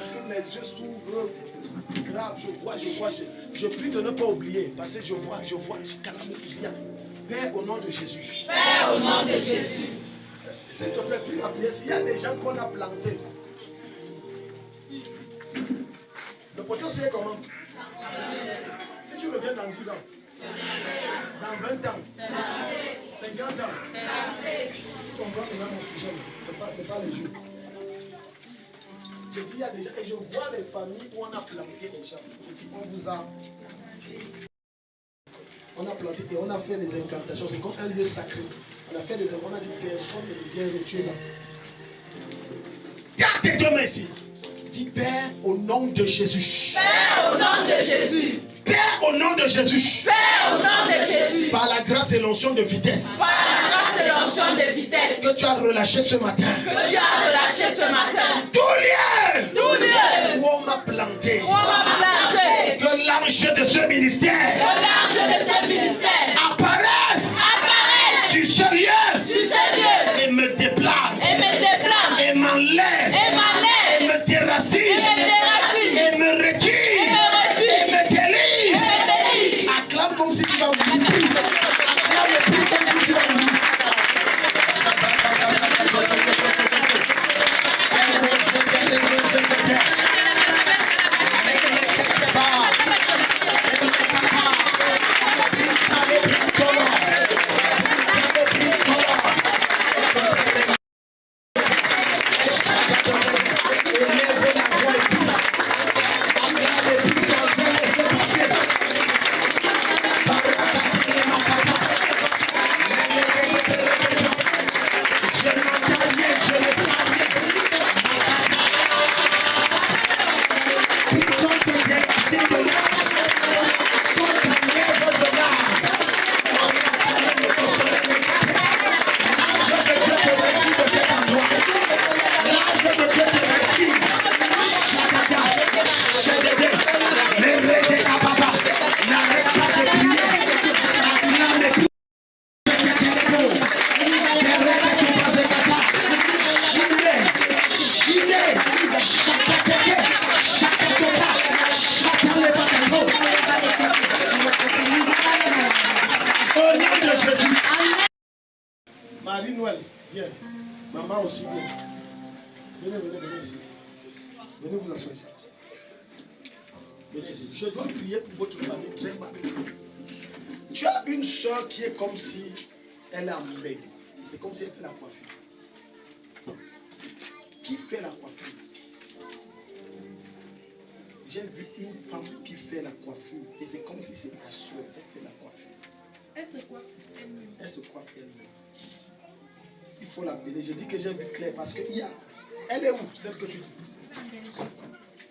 parce que mes yeux s'ouvrent grave, je prie de ne pas oublier, parce que je vois, Père, au nom de Jésus. Père, au nom de Jésus. S'il te plaît, prie la prière. S'il y a des gens qu'on a plantés, le poteau c'est comment? Si tu reviens dans 10 ans, dans 20 ans, 50 ans, tu comprends maintenant mon sujet. C'est pas les jeux. Je dis, il y a des gens, et je vois les familles où on a planté des gens. Je dis, on a planté et on a fait des incantations. C'est comme un lieu sacré. On a fait des incantations. On a dit, personne ne vient retirer là. Garde tes deux mains ici. Dis, Père, au nom de Jésus. Père, au nom de Jésus. Père, au nom de Jésus. Père, au nom de Jésus. Par la grâce et l'onction de vitesse. Par la grâce et l'onction de vitesse. Que tu as relâché ce matin. Que tu as relâché ce matin. Tout lieu. Tout lieu. Où on m'a planté. Où on m'a planté. Que l'arche de ce ministère. Que l'arche de ce ministère. Apparaisse. Apparaisse. Sur ce lieu. Sur ce lieu. Et me déplane. Et me déplane. Et m'enlève. Et m'enlève. Et me déracine. Et me déracine. Et me retire. Et me retire. Et me délivre. Et me délivre. Acclame comme si tu vas mourir. Acclame et prie comme si tu vas mourir. Marie-Noël, viens. Maman aussi, viens. Venez ici. Venez vous asseoir ici. Venez ici. Je dois prier pour votre famille très mal. Tu as une soeur qui est comme si elle est en bain. C'est comme si elle fait la coiffure. Qui fait la coiffure? J'ai vu une femme qui fait la coiffure. Et c'est comme si c'est ta soeur. Elle fait la coiffure. Elle se coiffe elle-même. Elle se coiffe elle-même. Il faut l'appeler. Je dis que j'ai vu Claire parce qu'il y a. Elle est où, celle que tu dis?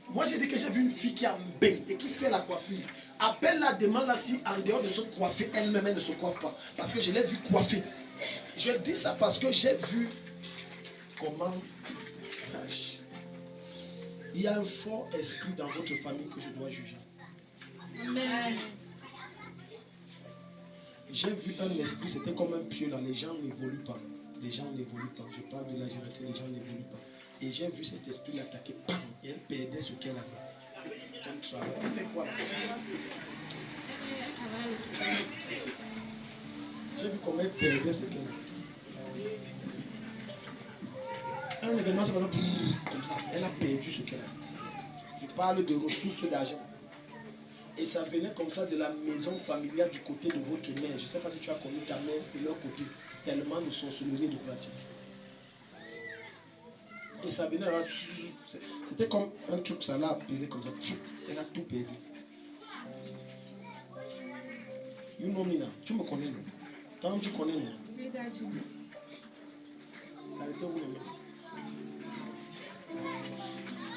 Moi, j'ai dit que j'ai vu une fille qui a un bain et qui fait la coiffure. Appelle-la, demande-la si en dehors de se coiffer, elle-même elle ne se coiffe pas. Parce que je l'ai vu coiffer. Je dis ça parce que j'ai vu comment. Il y a un fort esprit dans votre famille que je dois juger. Amen. J'ai vu un esprit, c'était comme un pieu là. Les gens n'évoluent pas. Les gens n'évoluent pas. Je parle de la génération, les gens n'évoluent pas. Et j'ai vu cet esprit l'attaquer, bam, et elle perdait ce qu'elle avait. Comme travail. Elle fait quoi là? J'ai vu comment elle perdait ce qu'elle avait. Un événement, c'est comme ça. Elle a perdu ce qu'elle a. Je parle de ressources d'argent. Et ça venait comme ça de la maison familiale du côté de votre mère. Je ne sais pas si tu as connu ta mère de leur côté. Tellement de sorcellerie de pratique. Et ça venait là. C'était comme un truc, ça l'a appelé comme ça. Elle a tout perdu. You know me now. Tu me connais, non? Toi-même, tu connais, non? Oui, Daddy. Arrêtez-vous les mains.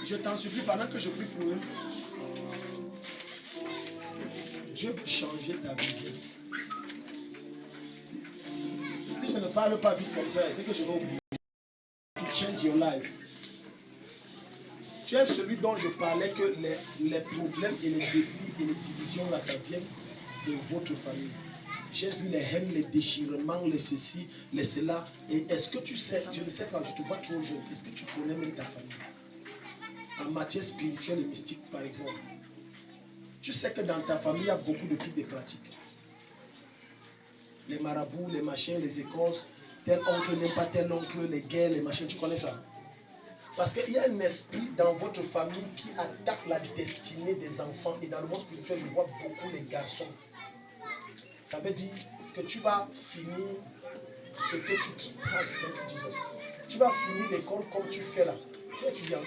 Je t'en supplie, pendant que je prie pour eux, Dieu peut changer ta vie. Si je ne parle pas vite comme ça, c'est que je vais oublier. To change your life. Tu es celui dont je parlais que les problèmes et les défis et les divisions, là, ça vient de votre famille. J'ai vu les haines, les déchirements, les ceci, les cela. Et est-ce que tu sais, je ne sais pas, je te vois trop jeune, est-ce que tu connais même ta famille? matière spirituelle et mystique, par exemple, tu sais que dans ta famille, il y a beaucoup de trucs de pratiques. Les marabouts, les machins, les écorces, tel oncle n'aime pas tel oncle, les guerres, les machins, tu connais ça? Parce qu'il y a un esprit dans votre famille qui attaque la destinée des enfants. Et dans le monde spirituel, je vois beaucoup les garçons. Ça veut dire que tu vas finir ce que tu vas finir l'école comme tu fais là. Tu es étudiant.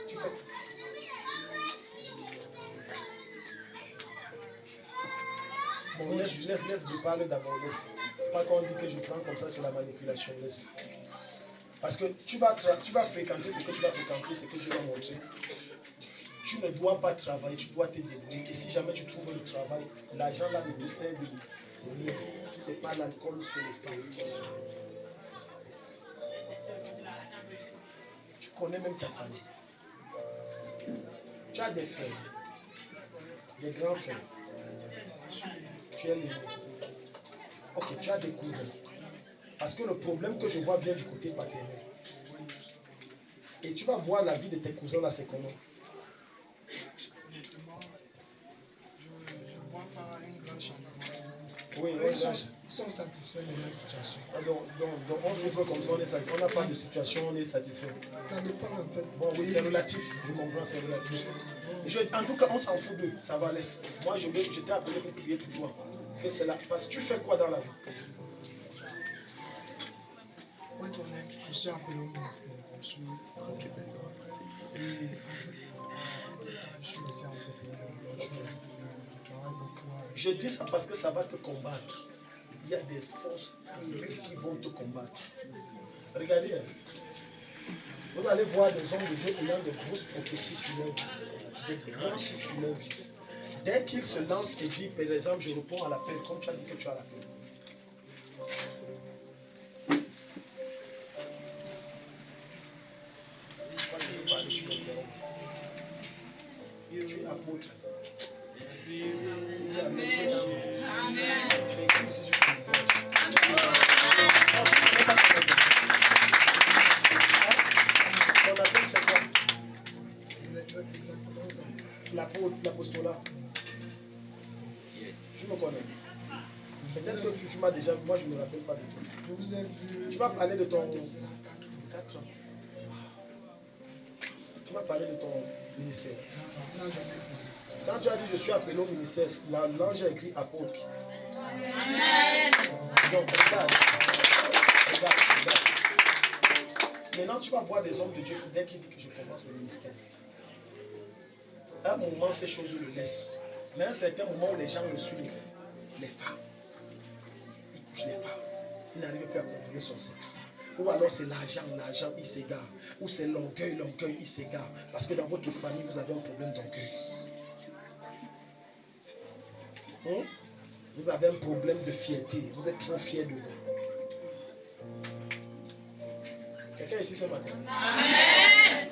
Tu fais. Bon, laisse, je parle d'abord, laisse. Pas qu'on dit que je prends comme ça, c'est la manipulation, laisse. Parce que tu vas fréquenter ce que tu vas fréquenter, ce que je vais montrer. Tu ne dois pas travailler, tu dois te débrouiller. Et si jamais tu trouves le travail, l'argent là ne te sert de rien. Si ce n'est pas l'alcool, c'est les femmes. Tu connais même ta famille. Tu as des frères, des grands frères. Tu es l'aîné. Ok, tu as des cousins. Parce que le problème que je vois vient du côté paternel. Et tu vas voir la vie de tes cousins là, c'est comment? Honnêtement, je ne vois pas un grand changement. Oui, Ils sont satisfaits de leur situation. Donc on souffre comme ça, on est satisfait. On n'a pas de situation, on est satisfait. Ça dépend en fait. Bon, oui, c'est relatif. Je comprends, c'est relatif. En tout cas, on s'en fout d'eux. Ça va, laisse. Moi, je t'ai appelé pour prier pour toi. Que c'est là. Parce que tu fais quoi dans la vie? Pour être honnête, je suis appelé au ministère. Je suis entrepreneur. Et entre-temps, je suis aussi entrepreneur. Je travaille beaucoup avec... Je dis ça parce que ça va te combattre. Il y a des forces qui vont te combattre. Regardez. Vous allez voir des hommes de Dieu ayant de grosses prophéties sur leur vie. Des grands trucs sur leur vie. Dès qu'ils se lancent et disent, par exemple, je réponds à l'appel, comme tu as dit que tu as l'appel. Tu es apôtre. Amen. C'est écrit ici sur ton visage. Ton appel, c'est quoi? C'est exactement ça. L'apostolat. Tu me connais. Peut-être que tu m'as déjà vu, moi je ne me rappelle pas de toi. Je vous ai vu... Tu vas parler de ton... Il y a cela 4 ans. Tu vas parler de ton ministère. Non, on n'a jamais posé. Quand tu as dit je suis appelé au ministère, l'ange a écrit apôtre. Amen. Donc regarde. Maintenant tu vas voir des hommes de Dieu dès qu'il dit que je commence le ministère. À un moment ces choses le laissent. Mais à un certain moment où les gens le suivent, les femmes, ils couchent les femmes. Il n'arrive plus à contrôler son sexe. Ou alors c'est l'argent, il s'égare. Ou c'est l'orgueil, il s'égare. Parce que dans votre famille, vous avez un problème d'orgueil. Vous avez un problème de fierté. Vous êtes trop fiers de vous. Quelqu'un ici ce matin? Amen.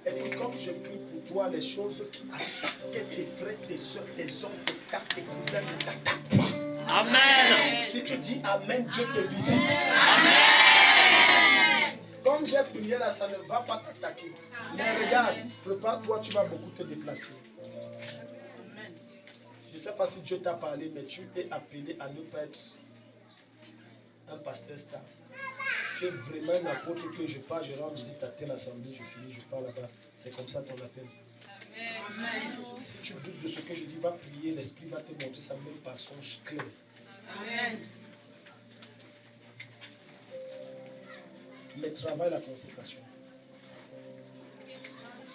Écoute, comme je prie pour toi, les choses qui attaquaient tes frères, tes soeurs, tes oncles, tes tantes, tes cousins ne t'attaquent pas. Amen. Si tu dis Amen, Dieu te visite. Amen. Comme j'ai prié là, ça ne va pas t'attaquer. Mais regarde, prépare-toi, tu vas beaucoup te déplacer. Je ne sais pas si Dieu t'a parlé, mais tu es appelé à ne pas être un pasteur star. Tu es vraiment un apôtre que je pars, je rends visite à telle assemblée, je finis, je pars là-bas. C'est comme ça ton appel. Amen. Si tu doutes de ce que je dis, va prier, l'Esprit va te montrer sa même façon claire. Amen. Mais travaille la consécration.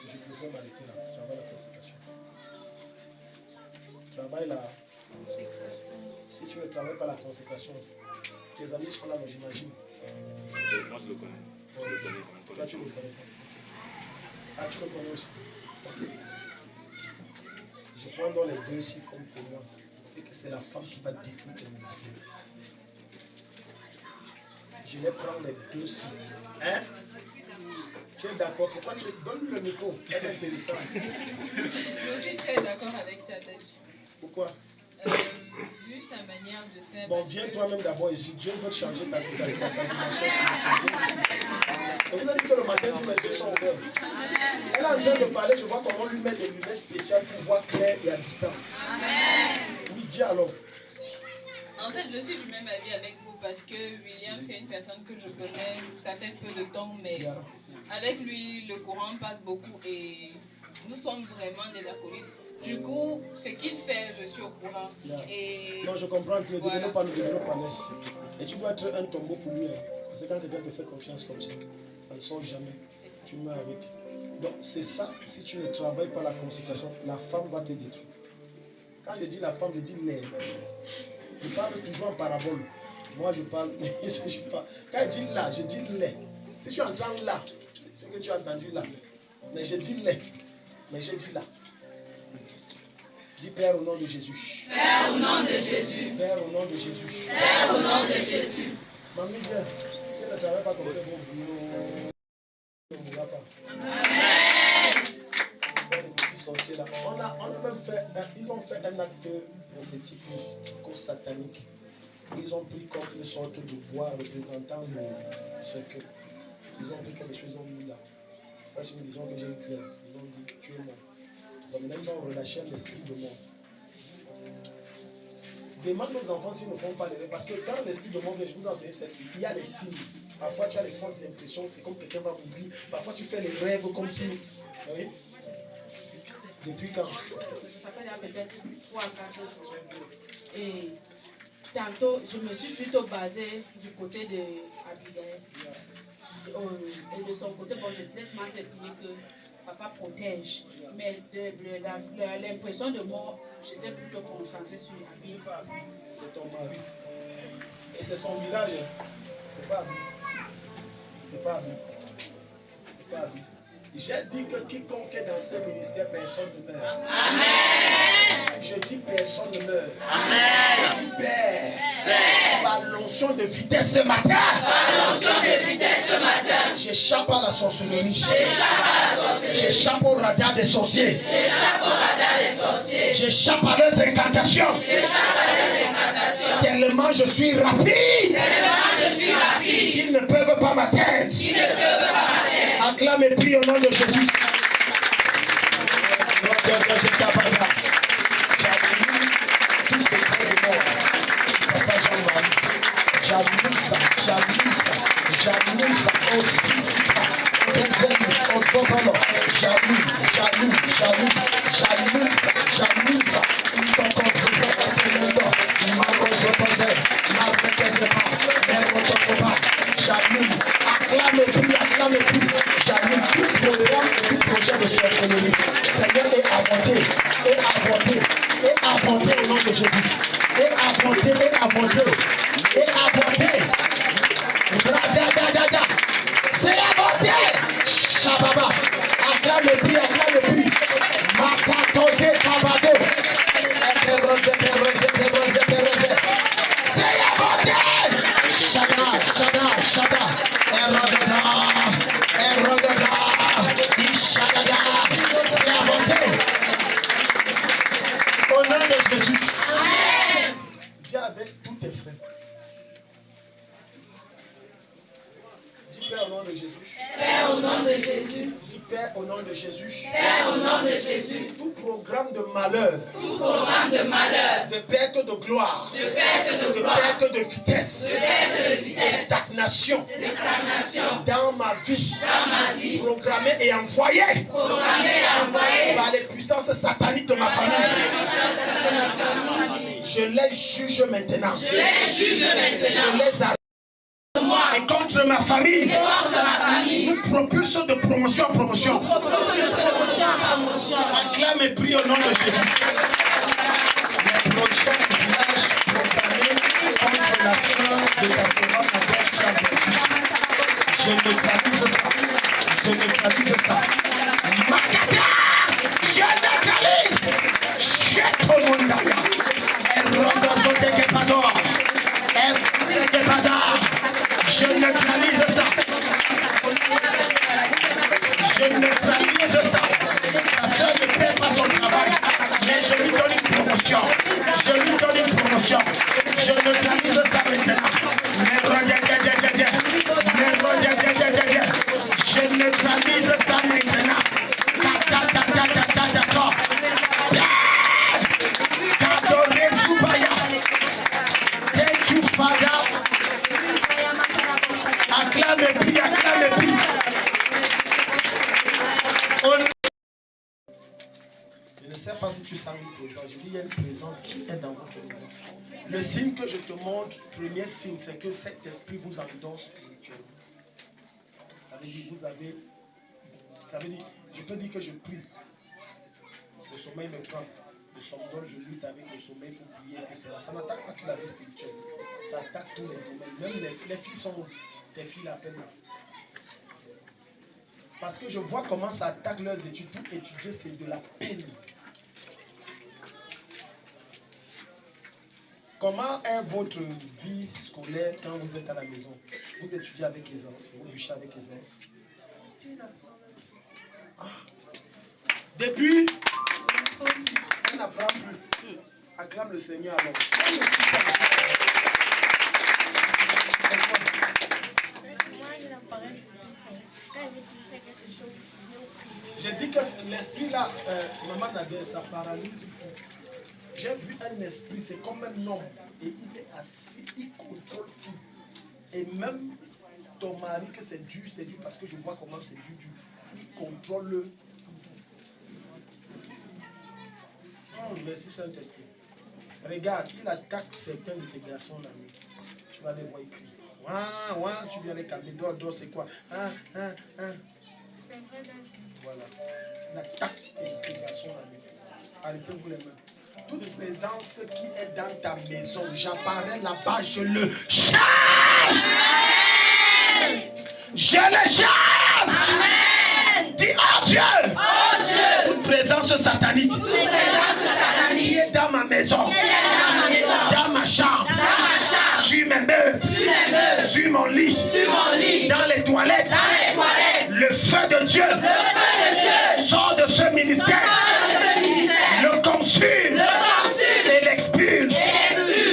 Je préfère m'arrêter là. Travaille la consécration. Travaille la... Si tu ne travailles pas la consécration, tes amis seront là, mais j'imagine. Moi, je le connais. Je le connais. Là, tu le connais pas. Ah, tu le connais aussi. Ok. Je prends dans les deux ici comme témoin. C'est que c'est la femme qui va détruire ton ministère. Je les prends les deux ici. Hein? Tu es d'accord? Pourquoi tu... Donne-lui le micro. Elle est intéressante. Je suis très d'accord avec ça, Tadji. Pourquoi? vu sa manière de faire. Bon, parce viens que- toi-même d'abord ici. Dieu veut te changer ta dimension spirituelle. Et vous avez dit que le matin, si mes yeux sont ouverts, elle est en train de parler, je vois comment on lui met des lunettes spéciales pour voir clair et à distance. Oui, dis alors. En fait, je suis du même avis avec vous parce que William, c'est une personne que je connais, ça fait peu de temps, mais Yeah. avec lui, le courant passe beaucoup et nous sommes vraiment des acolytes. Du coup, ce qu'il fait, je suis au courant. Yeah. Et Non, je comprends que Voilà. ne devenons pas laisse. Et tu dois être un tombeau pour lui. Hein. Parce que quand quelqu'un te fait confiance comme ça ne sort jamais. Tu meurs avec. Donc, c'est ça, si tu ne travailles pas la consécration, la femme va te détruire. Quand je dis la femme, je dis l'air. Je parle toujours en parabole. Moi, je parle. Je parle. Quand je dis là, je dis lait. Si tu entends là, c'est ce que tu as entendu là. Mais je dis lait. Mais je dis là. Dis Père au nom de Jésus. Père, au nom de Jésus. Père au nom de Jésus. Père, au nom de Jésus. Mamie, viens. Si elle ne travaille pas comme ça, bon, on ne va pas. Les petits sorciers là. On a même fait, ils ont fait un acte prophétique mystico-satanique. Ils ont pris comme une sorte de bois représentant le cercueil. Ils ont pris quelque chose, ils ont mis là. Ça, c'est une vision que j'ai eue claire. Ils ont dit, tu es mort. Donc maintenant, ils ont relâché un esprit de mort. Demande aux enfants s'ils ne font pas les rêves. Parce que quand l'esprit de mort vient, je vous enseigne ceci, il y a les signes. Parfois, tu as les fausses impressions, c'est comme quelqu'un va m'oublier. Parfois, tu fais les rêves comme si. Oui. Depuis quand? Ça fait là peut-être 3 à 4 jours. Et tantôt, je me suis plutôt basée du côté de Abigail. Et de son côté, bon, je te laisse m'entretenir que papa protège. Mais de l'impression de mort, j'étais plutôt concentrée sur Abi. C'est ton mari. Et c'est son village. Hein. C'est pas Abi. C'est pas Abi. C'est pas Abi. J'ai dit que quiconque est dans ce ministère, personne ne meurt. Amen. Je dis personne ne meurt. Amen. Je dis Père, par l'onction de vitesse ce matin, Par l'onction de vitesse ce matin, j'échappe à la sorcellerie. j'échappe à la sorcellerie. J'échappe au radar des sorciers. J'échappe au radar des sorciers. J'échappe à leurs incantations. J'échappe à leurs incantations. Tellement je suis rapide Tellement je suis rapide. qu'ils ne peuvent pas m'atteindre. Qui ne peuvent pas m'atteindre. Acclame et prie au nom de Jésus. Acclame et prie, acclame et prie. J'allume tout programme et tout projet de sorcellerie. Seigneur, est avorté, est avorté, est avorté au nom de Jésus. Est avorté, est avorté, est avorté. Radadadada. C'est avorté. Shababa. Acclame et prie, acclame et prie. Matatote kabado. C'est avorté. Shada, shada, shada. Erodada, erodada, ishadada. C'est avorté. Au nom de Jésus. Amen. Viens avec tous tes frères. Dis Père au nom de Jésus. Père, au nom de Jésus. Dis Père au nom de Jésus. Père, au nom de Jésus. Tout programme de malheur, Tout programme de malheur, de perte de gloire, de perte de de gloire, perte de vitesse, de perte de de vitesse, stagnation de stagnation dans ma vie, dans ma vie, programmée et envoyée programmée et envoyée par les puissances sataniques de ma famille. de ma famille. Je les juge maintenant. Je les juge Je maintenant. les arrête. Moi, Et contre ma famille, contre ma famille, nous propulsons de promotion en promotion. propose de promotion en promotion. Acclame et prie au nom de Jésus. Les projets du village programmés contre la fin de ta semence en gauche et en Belgique. Je neutralise ça. Je neutralise ça. Makata! Je neutralise! Chetomondaya! Erodozotekepador! Erdekepadar! Je neutralise ça. Je neutralise ça. Sa soeur ne paie pas son travail, mais je lui donne une promotion. Je lui donne une promotion. promotion. Je neutralise ça maintenant. Je neutralise ça maintenant. Thank you, Father. Acclame et prie, acclame et prie. Je ne sais pas si tu sens une présence. Je dis il y a une présence qui est dans votre maison. Le signe que je te montre, premier signe, c'est que cet esprit vous endort spirituellement. Ça veut dire vous avez. Ça veut dire, je peux dire que je prie. Le sommeil me prend. Le sommeil, je lutte avec le sommeil pour prier, etc. Ça n'attaque pas que la vie spirituelle. Ça attaque tous les domaines. Même les filles sont des filles à peine là. Parce que je vois comment ça attaque leurs études. Pour étudier, c'est de la peine. Comment est votre vie scolaire quand vous êtes à la maison? Vous étudiez avec aisance, vous bûchez avec aisance. Ah. Depuis, on n'apprend plus. Acclame le Seigneur alors. Moi, je n'apparais plus tout faire. Quand il veut tout faire quelque chose, étudier ou prier. J'ai dit que l'esprit là, maman Nadia, ça paralyse tout. J'ai vu un esprit, c'est comme un homme. Et il est assis, il contrôle tout. Et même ton mari, que c'est dur parce que je vois comment c'est dur. Il contrôle le. Merci Saint-Esprit. Regarde, il attaque certains de tes garçons la nuit. Tu vas les voir écrire. Tu viens les calmer. Dors, c'est quoi? C'est vrai, Voilà. Il attaque tes garçons la nuit. Arrêtez-vous les mains. Toute présence qui est dans ta maison, j'apparais là-bas, je le chasse. Je le chasse. Amen. Dis oh Dieu. Oh Dieu. Toute présence satanique. Toute présence satanique. Qui est dans ma maison. Dans ma chambre. Sur mes meubles. Sur mon lit. Dans les toilettes. Le feu de Dieu. Sort de ce ministère. Le consume. Et l'expulse.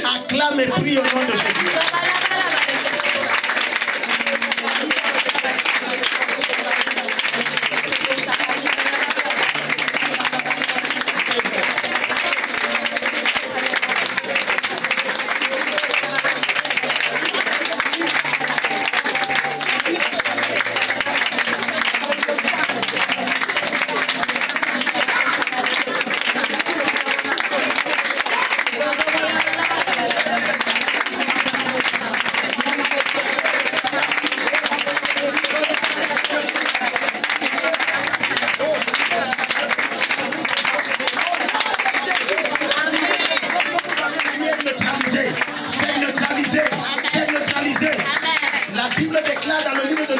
Acclame et prie au nom de Jésus.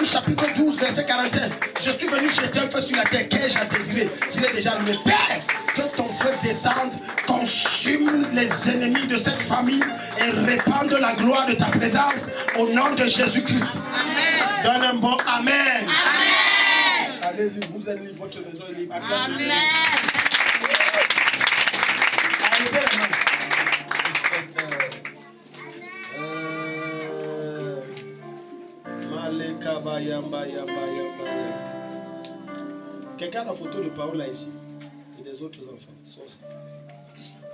Chapitre 12, verset 45. Je suis venu jeter un feu sur la terre. Qu'ai-je à désirer? S'il est déjà allumé. Père, que ton feu descende, consume les ennemis de cette famille et répande la gloire de ta présence au nom de Jésus-Christ. Donne un bon Amen. Amen. Allez-y, vous êtes libre, votre maison est libre. Amen. Arrêtez la main. Quelqu'un a la photo de Paola ici et des autres enfants.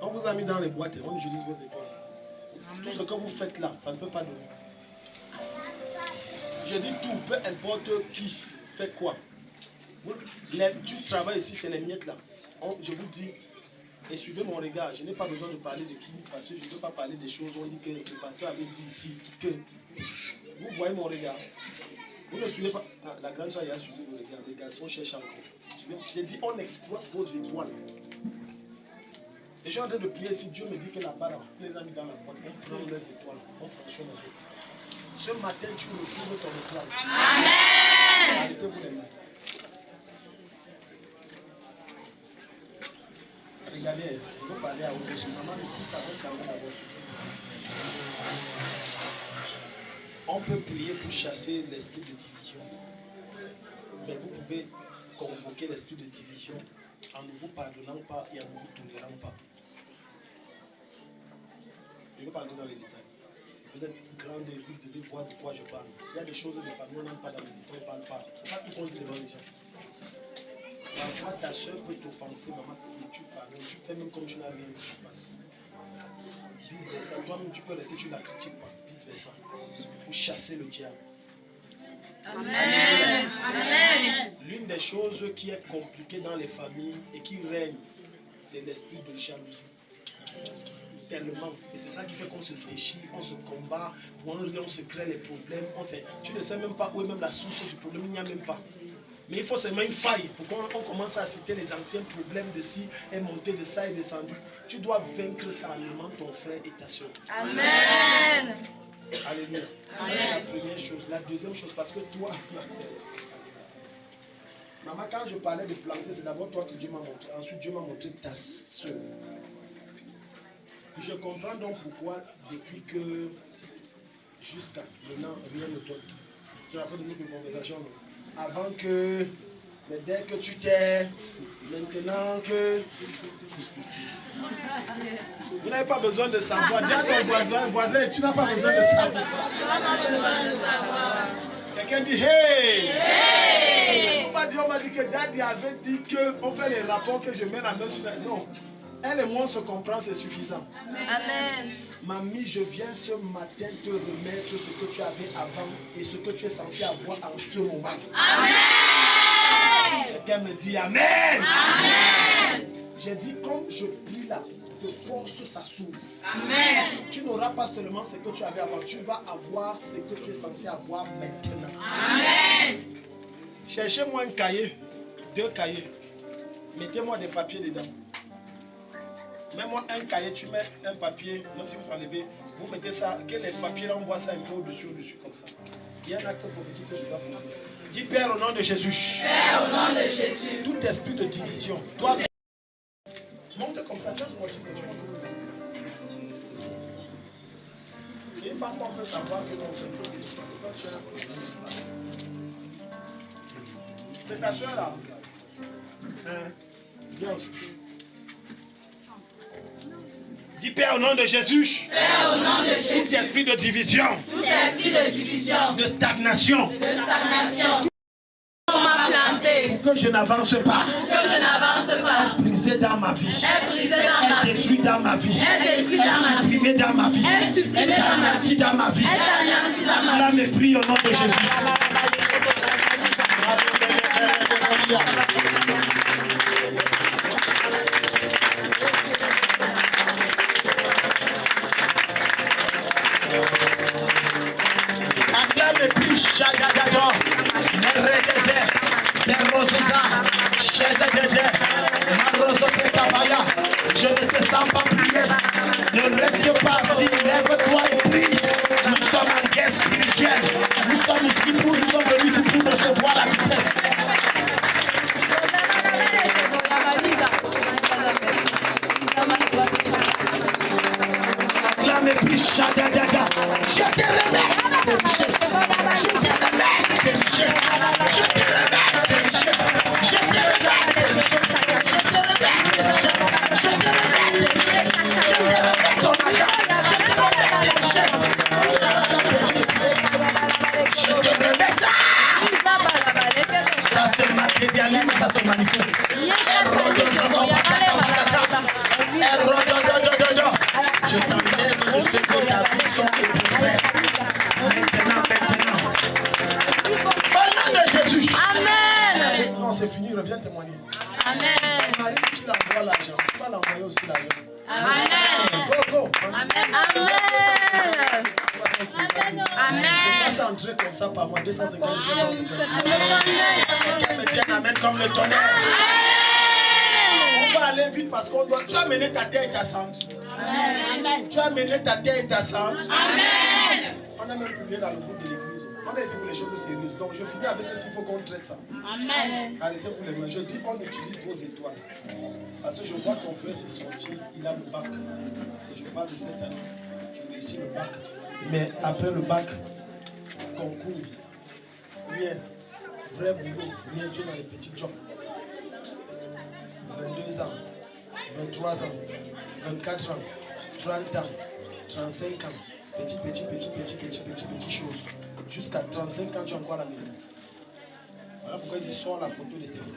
On vous a mis dans les boîtes et on utilise vos épaules. Tout ce que vous faites là, ça ne peut pas donner. Je dis tout, peu importe qui fait quoi. Tu travailles ici, c'est les miettes là. Je vous dis, et suivez mon regard, je n'ai pas besoin de parler de qui, parce que je ne veux pas parler des choses. On dit que le pasteur avait dit ici que. Vous voyez mon regard. Vous ne suivez pas. Ah, la grande soeur a suivi mon regard. Les garçons cherchent encore. J'ai dit, on exploite vos étoiles. Et je suis en train de prier. Si Dieu me dit que là-bas, les amis dans la porte, on prend leurs étoiles. On fonctionne avec. Ce matin, tu retrouves ton étoile. Amen. Arrêtez-vous les mains. Regardez, je veux parler à vous. Maman, écoute avec la main d'abord. On peut prier pour chasser l'esprit de division. Mais vous pouvez convoquer l'esprit de division en ne vous pardonnant pas et en ne vous tolérant pas. Je ne vais pas entrer dans les détails. Vous êtes grande et vous devez voir de quoi je parle. Il y a des choses de famille, on n'entre pas dans les détails, on ne parle pas. C'est pas tout qu'on dit devant les gens. Parfois, ta soeur peut t'offenser, maman, et tu parles. Tu fais même comme tu n'as rien, tu passes. Vice versa. Toi-même, tu peux rester, tu ne la critiques pas. Vice versa. Pour chasser le diable. Amen. Amen. L'une des choses qui est compliquée dans les familles et qui règne, c'est l'esprit de jalousie. Tellement. Et c'est ça qui fait qu'on se déchire, on se combat, pour un rien, on se crée les problèmes. Tu ne sais même pas où est même la source du problème, il n'y a même pas. Mais il faut seulement une faille pour qu'on commence à citer les anciens problèmes de ci, est monté de ça et descendu. Tu dois vaincre ça en aimant ton frère et ta soeur. Amen. Alléluia. Ça, c'est la première chose. La deuxième chose, parce que toi, maman, quand je parlais de planter, c'est d'abord toi que Dieu m'a montré. Ensuite, Dieu m'a montré ta soeur. Je comprends donc pourquoi, depuis que jusqu'à maintenant, rien ne donne. Tu te rappelles de notre conversation, non? Avant que, mais dès que tu t'es, maintenant que... Vous n'avez pas besoin de savoir. Dis à ton voisin, tu n'as pas besoin de savoir. Quelqu'un dit hey! Hey! On m'a dit que Daddy avait dit qu'on fait les rapports que je mets la main sur la... Non. Elle et moi on se comprend, c'est suffisant. Amen. Mamie, je viens ce matin te remettre ce que tu avais avant et ce que tu es censé avoir en ce moment. Amen. Quelqu'un me dit Amen. Amen. J'ai dit comme je prie là, de force ça s'ouvre. Amen. Tu n'auras pas seulement ce que tu avais avant, tu vas avoir ce que tu es censé avoir maintenant. Amen. Cherchez-moi un cahier, 2 cahiers. Mettez-moi des papiers dedans. Mets-moi un cahier, tu mets un papier, même si vous enlevez, vous mettez ça, que les papiers là, on voit ça un peu au-dessus, comme ça. Il y a un acte prophétique que je dois poser. Dis Père au nom de Jésus. Père au nom de Jésus. Tout esprit de division, toi, monte comme ça, tu as ce motif que tu montes comme ça. C'est une femme qu'on peut savoir que non, c'est pas c'est ta soeur là. Hein? Viens aussi. Dis Père au nom de Jésus. Père au nom de Jésus. Tout esprit de division. Tout esprit de division. De stagnation. De stagnation. On m'a planté. Pour que je n'avance pas. Pour que je n'avance pas. Brisé dans ma vie. Est brisé dans ma vie. Détruit dans ma vie. Est détruit dans ma vie. Supprimé dans ma vie. Est supprimé dans ma vie. Dans ma vie. Est anéanti dans ma vie. Là me prie au nom de Jésus. Acclame et prie Shadadado, Meredeze, Merozuza, Shadadede, Marozopetabaya. Je ne te sens pas prier. Ne reste pas assis, lève-toi et prie. Nous sommes en guerre spirituelle. Nous sommes venus ici pour recevoir la vitesse. Acclame et prie Shadadada. Je te remets tes richesses. Je te remets tes richesses. Je te remets tes richesses. Je te remets tes richesses. Je te remets tes richesses. Je te remets tes richesses. Je te remets ton argent. Je te remets tes richesses. Je te remets ça. Ça se matérialise, ça se manifeste. Je t'enlève de ce que ta vie sont éprouvettes. Maintenant. Au nom de Jésus. Amen. Non, c'est fini, reviens témoigner. Amen. Marie qui l'envoie l'argent, tu vas l'envoyer aussi l'argent. Amen. Go. Amen. Amen. On va entrer comme ça par mois, 250. Quelqu'un me dit un amen comme le tonnerre. On va aller vite parce qu'on doit. Tu as mené ta terre et ta centre. Amen. Tu as mené ta terre et ta centre. Amen. On a même publié dans le groupe de l'église. On a ici pour les choses sérieuses. Donc je finis avec ceci, il faut qu'on traite ça. Amen. Arrêtez pour les mains. Je dis, on utilise vos étoiles. Parce que je vois ton frère se sortir, il a le bac. Et je parle de cette année. Tu réussis le bac. Mais après le bac, concours, rien. Vrai boulot, rien. Dieu dans les petits jobs. 22 ans, 23 ans, 24 ans, 30 ans, 35 ans. Petit chose. Jusqu'à 35 ans, tu es encore à la maison. Voilà pourquoi il dit sors la photo de tes frères.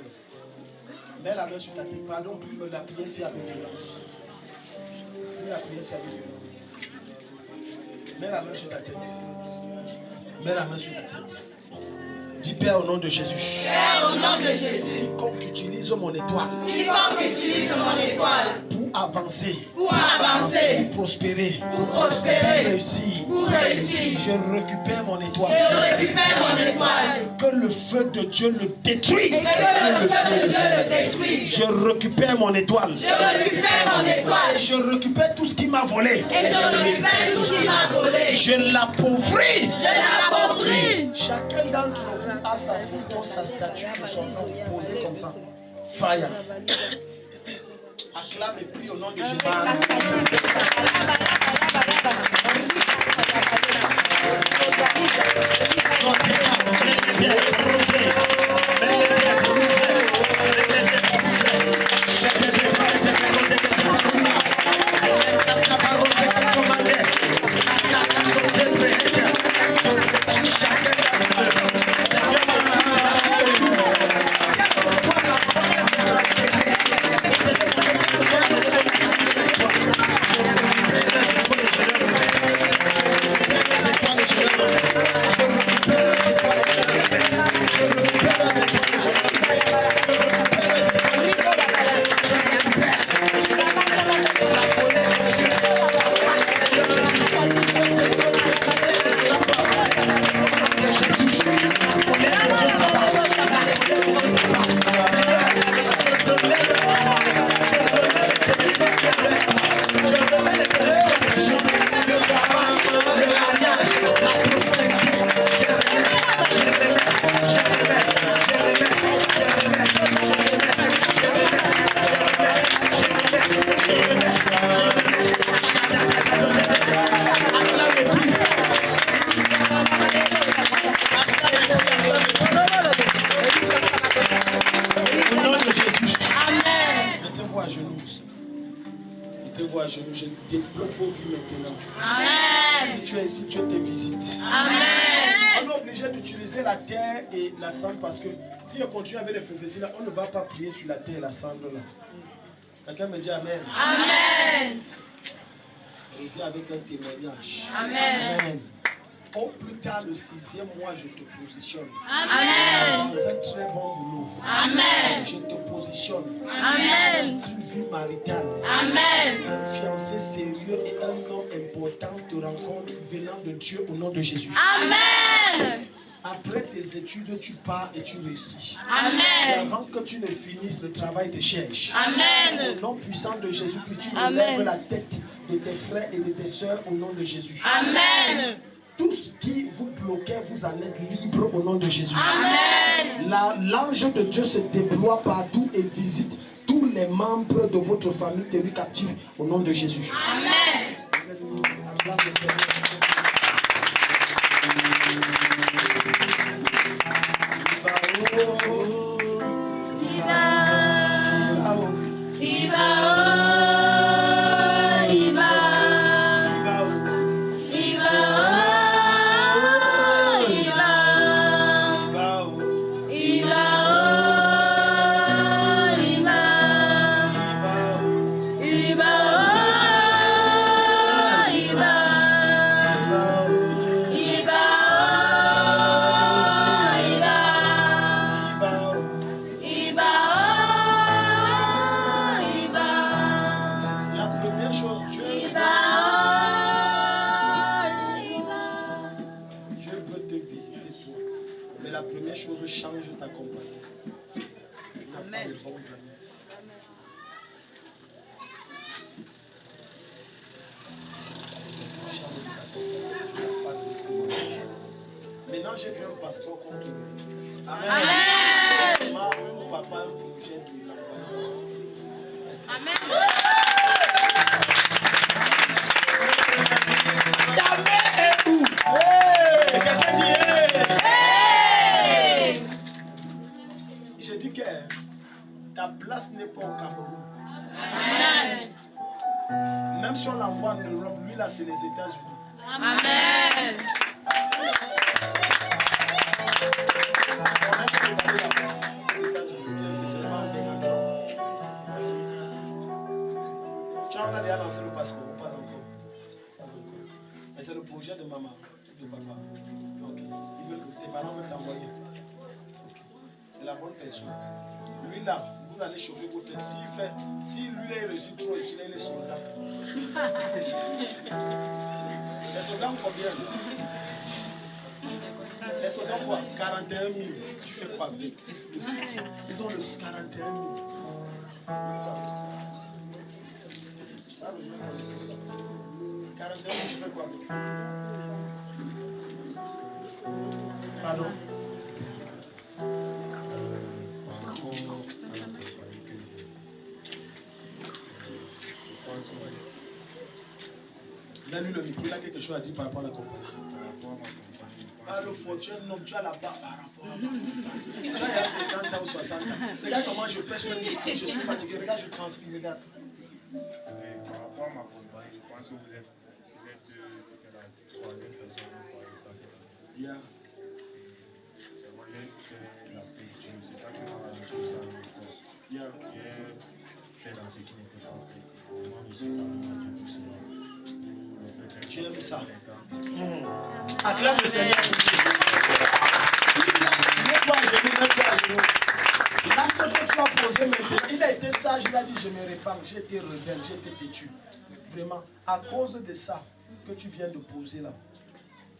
Mets la main sur ta tête. Pardon, plus la prière c'est avec violence. Plus la prière c'est avec violence. Mets la main sur ta tête. Mets la main sur ta tête. Dis Père au nom de Jésus. Père, au nom de Jésus. Quiconque utilise mon étoile. Quiconque utilise mon étoile. Pour avancer. Pour avancer. Pour prospérer. Pour prospérer. Pour réussir. Pour réussir. Je récupère mon étoile. Je récupère mon étoile. Et que le feu de Dieu le détruise. Et que le feu de Dieu le détruise. Je récupère mon étoile. Je récupère mon étoile. Et je récupère tout ce qui m'a volé. Et je récupère tout ce qui m'a volé. Je l'appauvris. Je l'appauvris. Chacun d'entre vous a sa photo, sa statue et son nom posé comme ça. Fire. Acclame et prie au nom de Jésus. Je débloque vos vies maintenant. Amen. Si tu es ici, Dieu te visite. Amen. On est obligé d'utiliser la terre et la cendre parce que si on continue avec les prophéties là, on ne va pas prier sur la terre et la cendre là. Quelqu'un me dit Amen. Amen. On vient avec un témoignage. Amen. Amen. Au plus tard, le 6e mois, je te positionne. Amen. Dans un très bon boulot. Amen. Je te positionne. Amen. Dans une vie maritale. Amen. Un fiancé sérieux et un homme important te rencontrent venant de Dieu au nom de Jésus. Amen. Après tes études, tu pars et tu réussis. Amen. Et avant que tu ne finisses, le travail te cherche. Amen. Au nom puissant de Jésus-Christ, tu Amen. relèves la tête de tes frères et de tes sœurs au nom de Jésus. Amen. Tout ce qui vous bloquait, vous en êtes libre au nom de Jésus. Amen. L'ange de Dieu se déploie partout et visite tous les membres de votre famille tenus captifs au nom de Jésus. Amen. Vous êtes libres. Acclame le Seigneur. Change ta compagnie. Tu n'as pas de bons amis. Change ta compagnie. Tu n'as pas de bons amis. Maintenant, j'ai vu un pasteur contre lui. Amen. Mon papa a un projet de l'envoyer. Amen. Ta mère est où? Hey! Quelqu'un dit hey! Je dis que ta place n'est pas au Cameroun. Amen. Même si on l'envoie en Europe, lui là, c'est les États-Unis. Amen. C'est seulement un dégageant. Tu as déjà lancé le passeport ou pas encore? Pas encore. Mais c'est le projet de maman, de papa. Ok. Tes parents veulent t'envoyer. Ok. C'est la bonne personne. Lui là, vous allez chauffer vos têtes. Si lui là, il réussit trop ici, là, il est soldat. Les soldats ont combien? Les soldats ont quoi? 41 000. Tu fais quoi? Ils ont le 41 000. Ah, 41 000, tu fais quoi? Pardon? Là, lui, le micro, il a quelque chose à dire par rapport à la compagnie. Ah, le fortune, non, tu as la barre par rapport à ma compagnie. Tu as il y a 50 ans ou 60 ans. Regarde comment je prêche, même je suis fatigué. Regarde, je transpire, regarde. Par rapport à ma compagnie, je pense que vous êtes peut-être la troisième personne qui parle de ça cette année. Yeah. C'est moi, j'ai la paix de Dieu. C'est ça qui m'a ralenti ça avec toi. Yeah. J'ai fait dans ce qui n'était pas fait. Vraiment, je suis parlé à Dieu pour cela. J'aime ça. Acclame le Seigneur. Mets-toi à genoux. L'acte que tu as posé maintenant, il a été sage, il a dit je me répands, j'ai été rebelle, j'ai été têtu. Vraiment, à cause de ça que tu viens de poser là,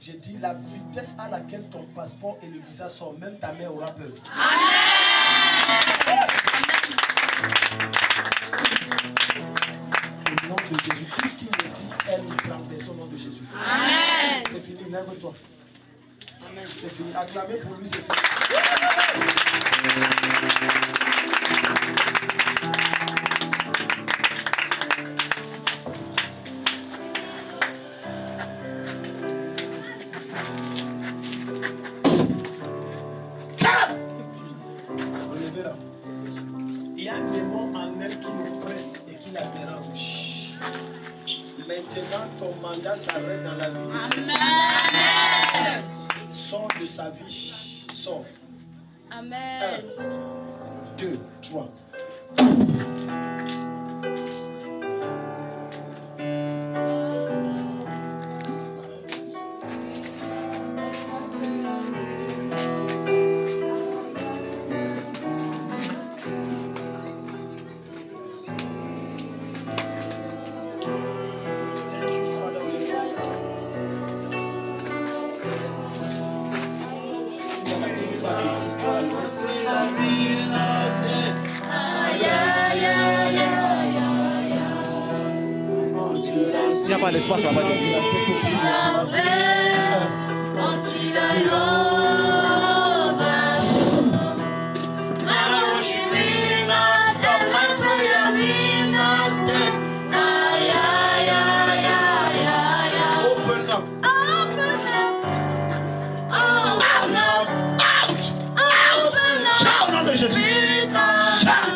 j'ai dit la vitesse à laquelle ton passeport et le visa sortent, même ta mère aura peur. Au nom de Jésus, tout ce qui résiste, elle nous renverse au nom de Jésus. Amen. C'est fini, lève-toi. Amen. C'est fini. Acclamez pour lui, c'est fini. Relevez là. Il y a un démon en elle qui nous presse et qui la dérange. Maintenant, ton mandat s'arrête dans la vie de cette femme. Sors de sa vie. Sors. Amen. 1, 2, 3. S'il n'y a pas d'espace, on va pas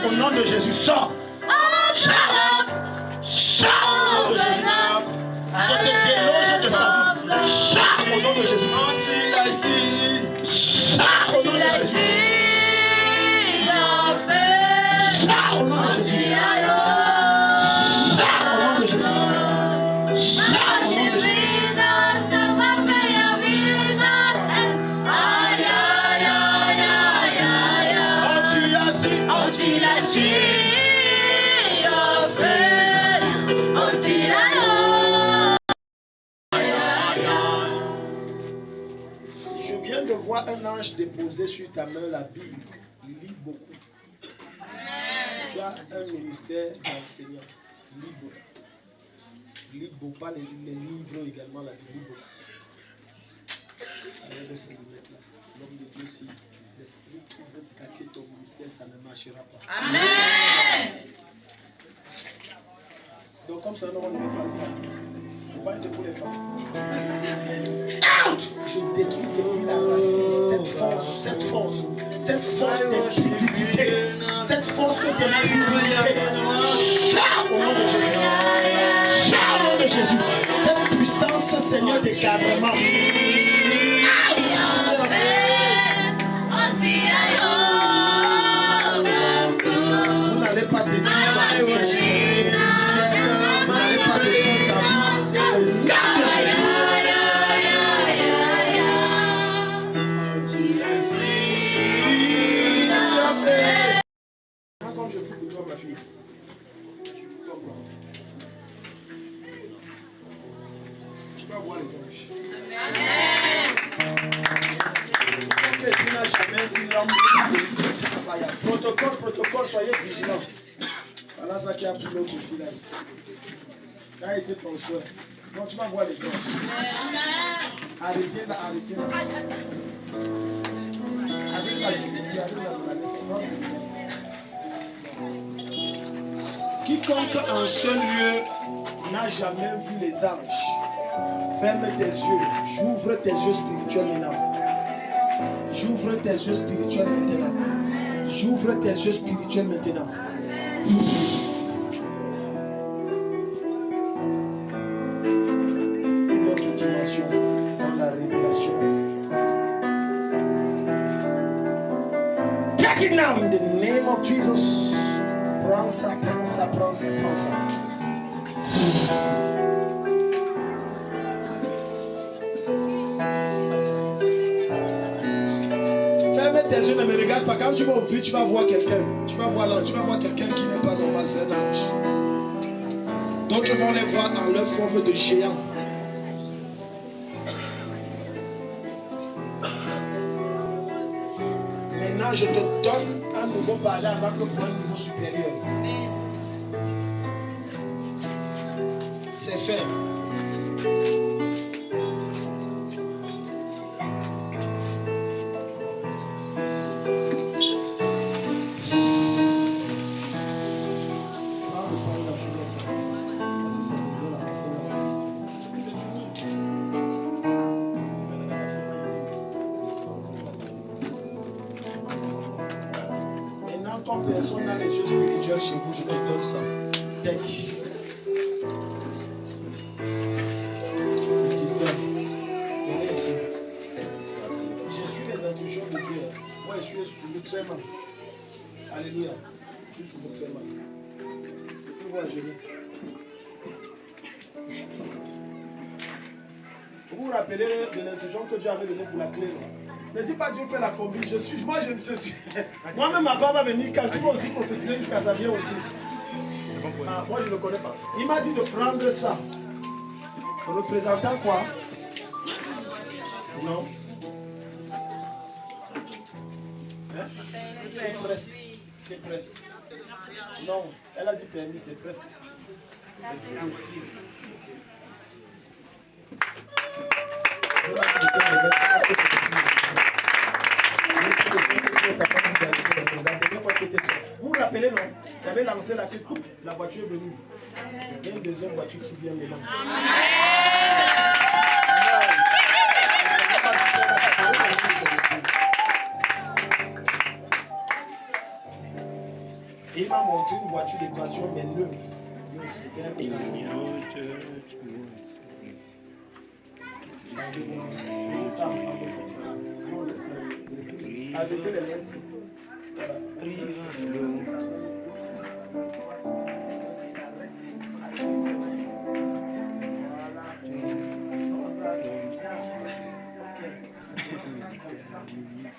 Au nom de Jésus, sors. Sors. Sors. Je te déloge de sa vie. Sors au nom de Jésus. Sors au nom de Jésus. Sors au nom de Jésus. Sors au nom de Jésus. Sors au nom de Jésus. Je viens de voir un ange déposer sur ta main la Bible. Lis beaucoup. Tu as un ministère d'enseignant. Lis beaucoup. Lis beaucoup, pas les livres également, la Bible. Lis beaucoup. Allez, laisse le mettre là. L'homme de Dieu, si l'esprit qui veut cacher ton ministère, ça ne marchera pas. Amen. Donc comme ça, non, on ne me parle pas. Vous voyez, c'est pour les femmes. Out! Je détruis depuis la racine cette force d'impudicité, cette force d'impudicité. Sors au nom de Jésus. Sors de Jésus. Cette puissance, Seigneur, d'égarement. Vous n'allez pas détruire sa vie. Vous n'allez pas détruire sa vie. Au nom de Jésus. Comme je prie pour toi, ma fille. Tu vas voir les anges. Ok, tu n'as jamais vu l'homme. Protocole, soyez vigilants. Voilà ça qui a pris l'autre fille là ici. Ça a été ton souhait. Donc tu vas voir les anges. Arrêtez là. Avec la jubilée, avec la l'espérance, c'est bien. Quiconque en ce lieu n'a jamais vu les anges, ferme tes yeux, j'ouvre tes yeux spirituels maintenant. J'ouvre tes yeux spirituels maintenant. J'ouvre tes yeux spirituels maintenant. Une autre dimension dans la révélation. Take it now in the name of Jesus. Prends ça. Ferme tes yeux, ne me regarde pas. Quand tu vas ouvrir, tu vas voir quelqu'un. Tu vas voir quelqu'un qui n'est pas normal, c'est un ange. D'autres vont les voir en leur forme de géant. Maintenant, je te donne un nouveau parler avant que pour un niveau supérieur. C'est fait. Quand personne n'a les yeux spirituels chez vous, je te donne ça. Tech. Venez ici. Je suis les instructions de Dieu. Moi, je suis sous le tréma. Alléluia. Je suis sous le tréma. Tu peux voir, je vais. Vous vous rappelez de l'instruction que Dieu avait donnée pour la clé, non? Ne dis pas Dieu fait la combine, Moi-même, ma part va venir quand tu vas aussi prophétiser jusqu'à ça vient aussi. Ah, moi, je ne le connais pas. Il m'a dit de prendre ça. Représentant quoi? Non. Hein? C'est presque. Non, elle a dit permis, c'est presque. C'est possible. Vous vous rappelez, non? Tu avais lancé la clé, la voiture est venue. Il y a une deuxième voiture qui vient maintenant. Et il m'a montré une voiture d'équation, mais neuve. C'était un peu. Ça ressemble comme ça. Non, laisse-la. Arrêtez les mains ici. Voilà.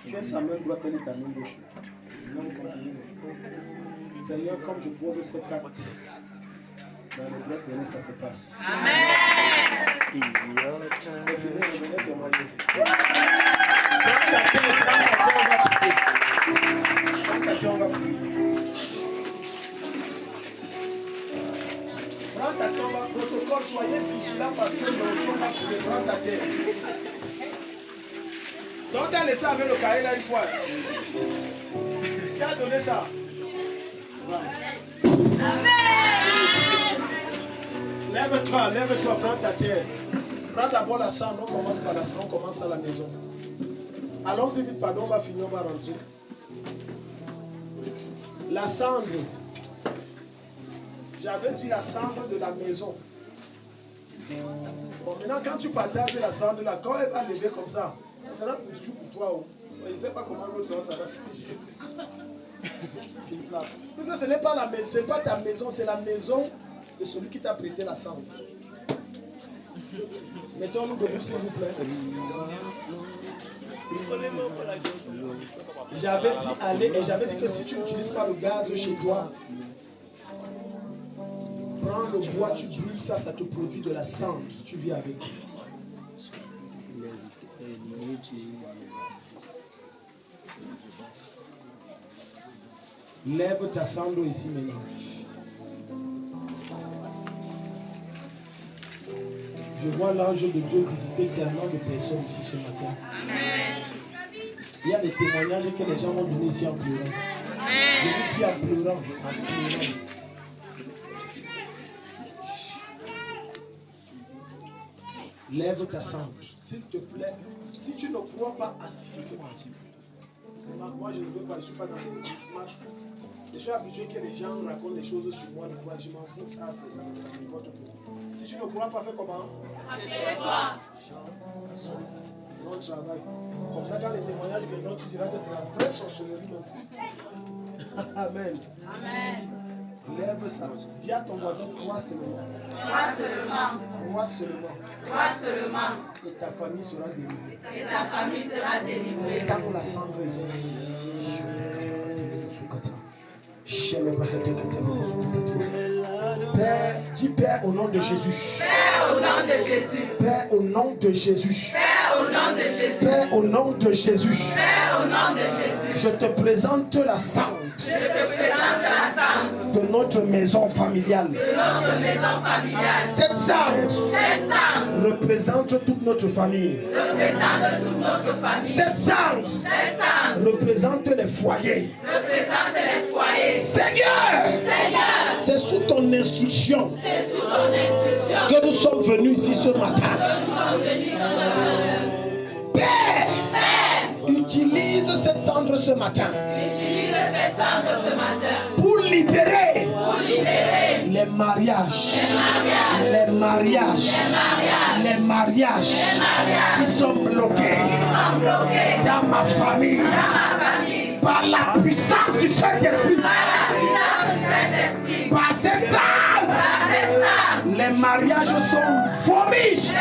Tu es sa main droite, elle est ta main gauche. Seigneur, comme je pose cet acte, dans les blocs de ça se passe. Amen. C'est fini, revenez témoigner. On va prier. Prends ta tombe, protocole, soyez vigilants parce que l'onction va couler. Prends ta terre. Donc, tu as laissé avec le cahier là une fois. Qui a donné ça? Amen. Lève-toi, prends ta terre. Prends d'abord la cendre, on commence par la cendre, on commence à la maison. Allons-y vite, pardon, on va finir, on va rentrer. La cendre. J'avais dit la cendre de la maison. Bon, maintenant, quand tu partages la cendre, là, quand elle va lever comme ça sera pour toujours pour toi. Oh. Je ne sais pas comment l'autre ça va se figer. Parce que ce n'est pas la maison, c'est pas ta maison, c'est la maison de celui qui t'a prêté la cendre. Mettons-nous debout, s'il vous plaît. J'avais dit aller et j'avais dit que si tu n'utilises pas le gaz chez toi, prends le bois, tu brûles ça, ça te produit de la cendre. Tu vis avec. Lève ta cendre ici maintenant. Je vois l'ange de Dieu visiter tellement de personnes ici ce matin. Amen. Il y a des témoignages que les gens vont donner ici en pleurant. Amen. Je vous dis en pleurant, en pleurant. Lève ta cendre, s'il te plaît. Si tu ne crois pas assis, moi je ne veux pas, je ne suis pas dans les marches. Je suis habitué que les gens racontent des choses sur moi, je m'en fous, ça me importe pas. Si tu ne crois pas, fais comment? Assieds-toi. Non, travail. Comme ça, quand les témoignages viendront, tu diras que c'est la vraie sorcellerie. Amen. Amen. Lève ça. Dis à ton voisin, crois seulement. Crois seulement. Crois seulement. Crois seulement. Et ta famille sera délivrée. Et ta famille sera délivrée. Quand la cendre ici. Père, dis Père au nom de Jésus. Père au nom de Jésus. Père au nom de Jésus. Père au nom de Jésus. Père au nom de Jésus. Père au nom de Jésus. Je te présente la cendre. Je te présente la cendre de notre maison familiale. De notre maison familiale. Cette cendre représente toute notre famille. Représente toute notre famille. Cette cendre représente les foyers. Représente les foyers. Seigneur, c'est sous ton instruction que nous sommes venus ici ce matin. Père, utilise cette cendre ce matin. Pour libérer les mariages qui sont bloqués dans ma famille par la puissance du Saint-Esprit. Par cette cendre, les mariages sont vomis.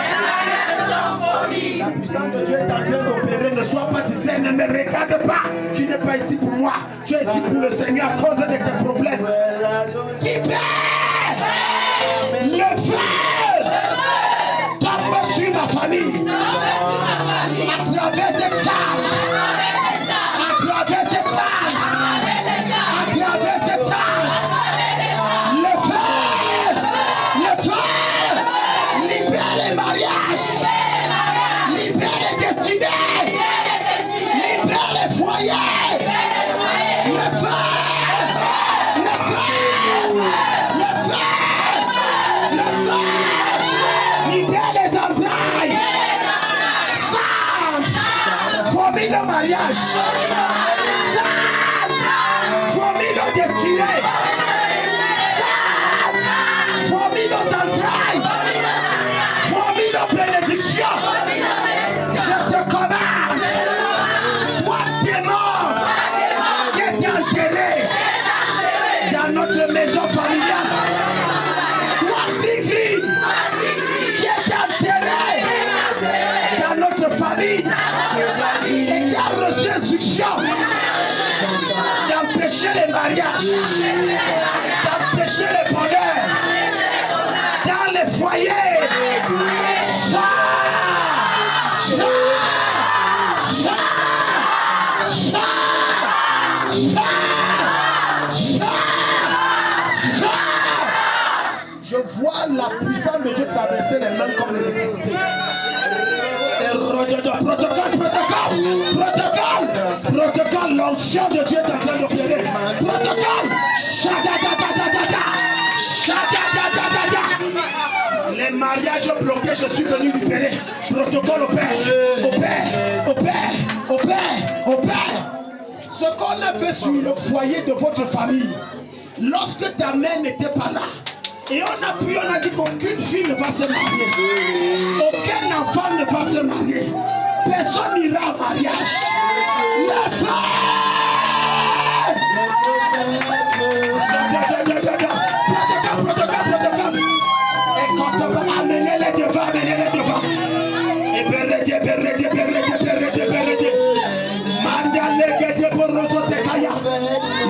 La puissance de Dieu est en train d'opérer. Ne sois pas distrait, ne me regarde pas. Tu n'es pas ici pour moi. Tu es ici pour le Seigneur à cause de tes problèmes. Qui perd le feu tombe sur ma famille. À travers cette salle. À travers cette salle. À travers cette salle. Le feu libère les mariages. Libère les destinées. Libère les foyers. Le feu. Libère les entrailles. Sante. Vomit le mariage. Sante. Vomit nos destinées. Sante. Vomit nos entrailles. Vomit nos bénédictions. Je te commande. Toi, démon, qui est enterré dans notre maison familiale. Toi, gris, qui est enterré dans notre famille et qui a reçu instruction d'empêcher les mariages, d'empêcher le bonheur dans les foyers. Je vois la puissance de Dieu traverser les mains comme l'électricité. Protocole, l'onction de Dieu est en train d'opérer. Protocole, les mariages bloqués, je suis venu libérer. Protocole opère. Ce qu'on a fait sur le foyer de votre famille, lorsque ta mère n'était pas là, Et on a dit qu'aucune fille ne va se marier. Aucun enfant ne va se marier. Personne n'ira au mariage. La femme! Protocole. Et quand on va amener les devants. Et berredi. Mandaleke Boroso Tekaya.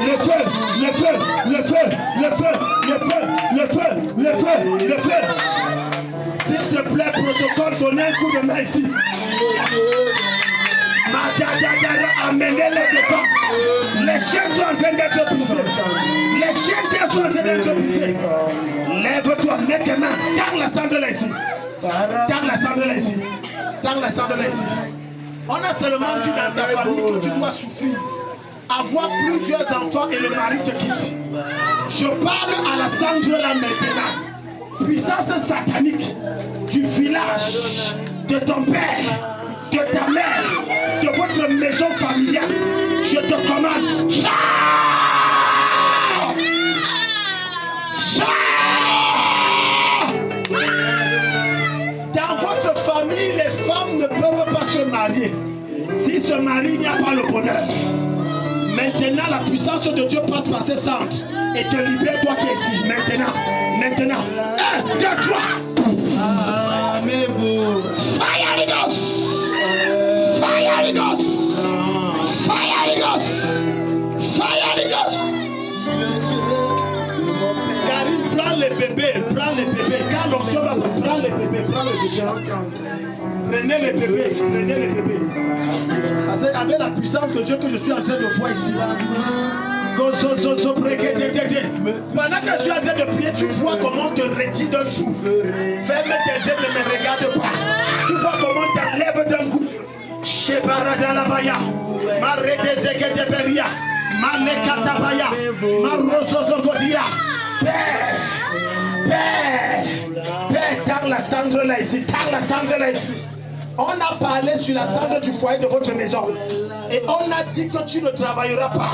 Le feu. S'il te plaît, protocole, donnez un coup de main ici. Madadadara, amenez les devants. Les chiens sont en train d'être brisés. Lève-toi, mets tes mains. Tends la cendre là ici. On a seulement dit dans ta famille que tu dois souffrir, avoir plusieurs enfants et le mari te quitte. Je parle à la cendre là maintenant. Puissance satanique du village, de ton père, de ta mère, de votre maison familiale. Je te commande. Dans votre famille, les femmes ne peuvent pas se marier. Si se marient, il n'y a pas le bonheur. Maintenant, la puissance de Dieu passe par ses centres et te libère, toi qui es ici. Maintenant. 1, 2, 3. Fire the Ghost. Karine, prends les bébés. Quand l'onction va prendre les bébés, Prenez les bébés. Parce qu'avec la puissance de Dieu que je suis en train de voir ici, pendant que je suis en train de prier, tu vois comment on te retire d'un coup. Ferme tes yeux, ne me regarde pas. Tu vois comment on t'enlève d'un coup. Shebaradalabaya, Maredezegedebria, Malekatabaya, Marozozogodia. Père, tends la cendre là ici. On a parlé sur la cendre du foyer de votre maison. Et on a dit que tu ne travailleras pas.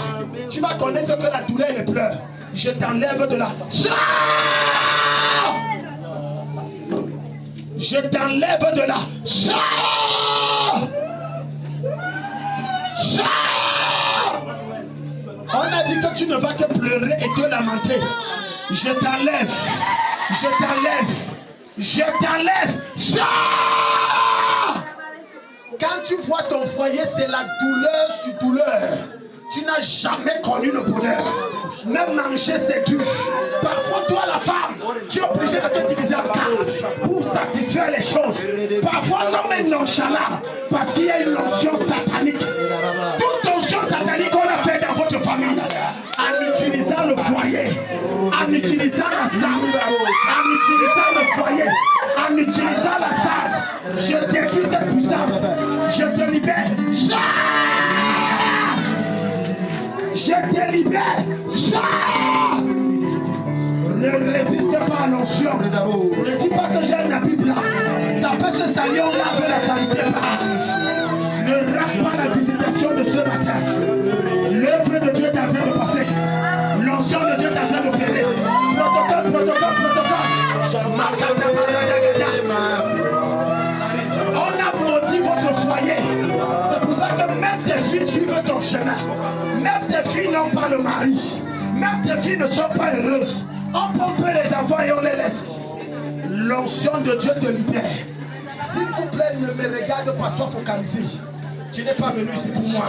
Tu vas connaître que la douleur et les pleurs. Je t'enlève de là. Je t'enlève de là. On a dit que tu ne vas que pleurer et te lamenter. Je t'enlève. Quand tu vois ton foyer, c'est la douleur sur douleur. Tu n'as jamais connu le bonheur. Même manger, c'est dur. Parfois, toi, la femme, tu es obligé de te diviser en 4 pour satisfaire les choses. Parfois, l'homme est nonchalant parce qu'il y a une onction satanique. Toute onction satanique qu'on a fait dans votre famille, en utilisant le foyer, en utilisant la salle, en utilisant le foyer, en utilisant la salle, je détruis cette puissance. Je te libère. Je te libère. Ne résiste pas à l'onction. Ne dis pas que j'ai un habit blanc. Ça peut se salir, on lave la saleté par. Ne rate pas la visitation de ce matin. L'œuvre de Dieu est en train de passer. L'onction de Dieu est en train d'opérer. Protocole. On a maudit votre foyer. C'est pour ça que même tes filles suivent ton chemin. Même tes filles n'ont pas le mari. Même tes filles ne sont pas heureuses. On pompe les enfants et on les laisse. L'onction de Dieu te libère. S'il vous plaît, ne me regarde pas, sois focalisé. Tu n'es pas venu ici pour moi.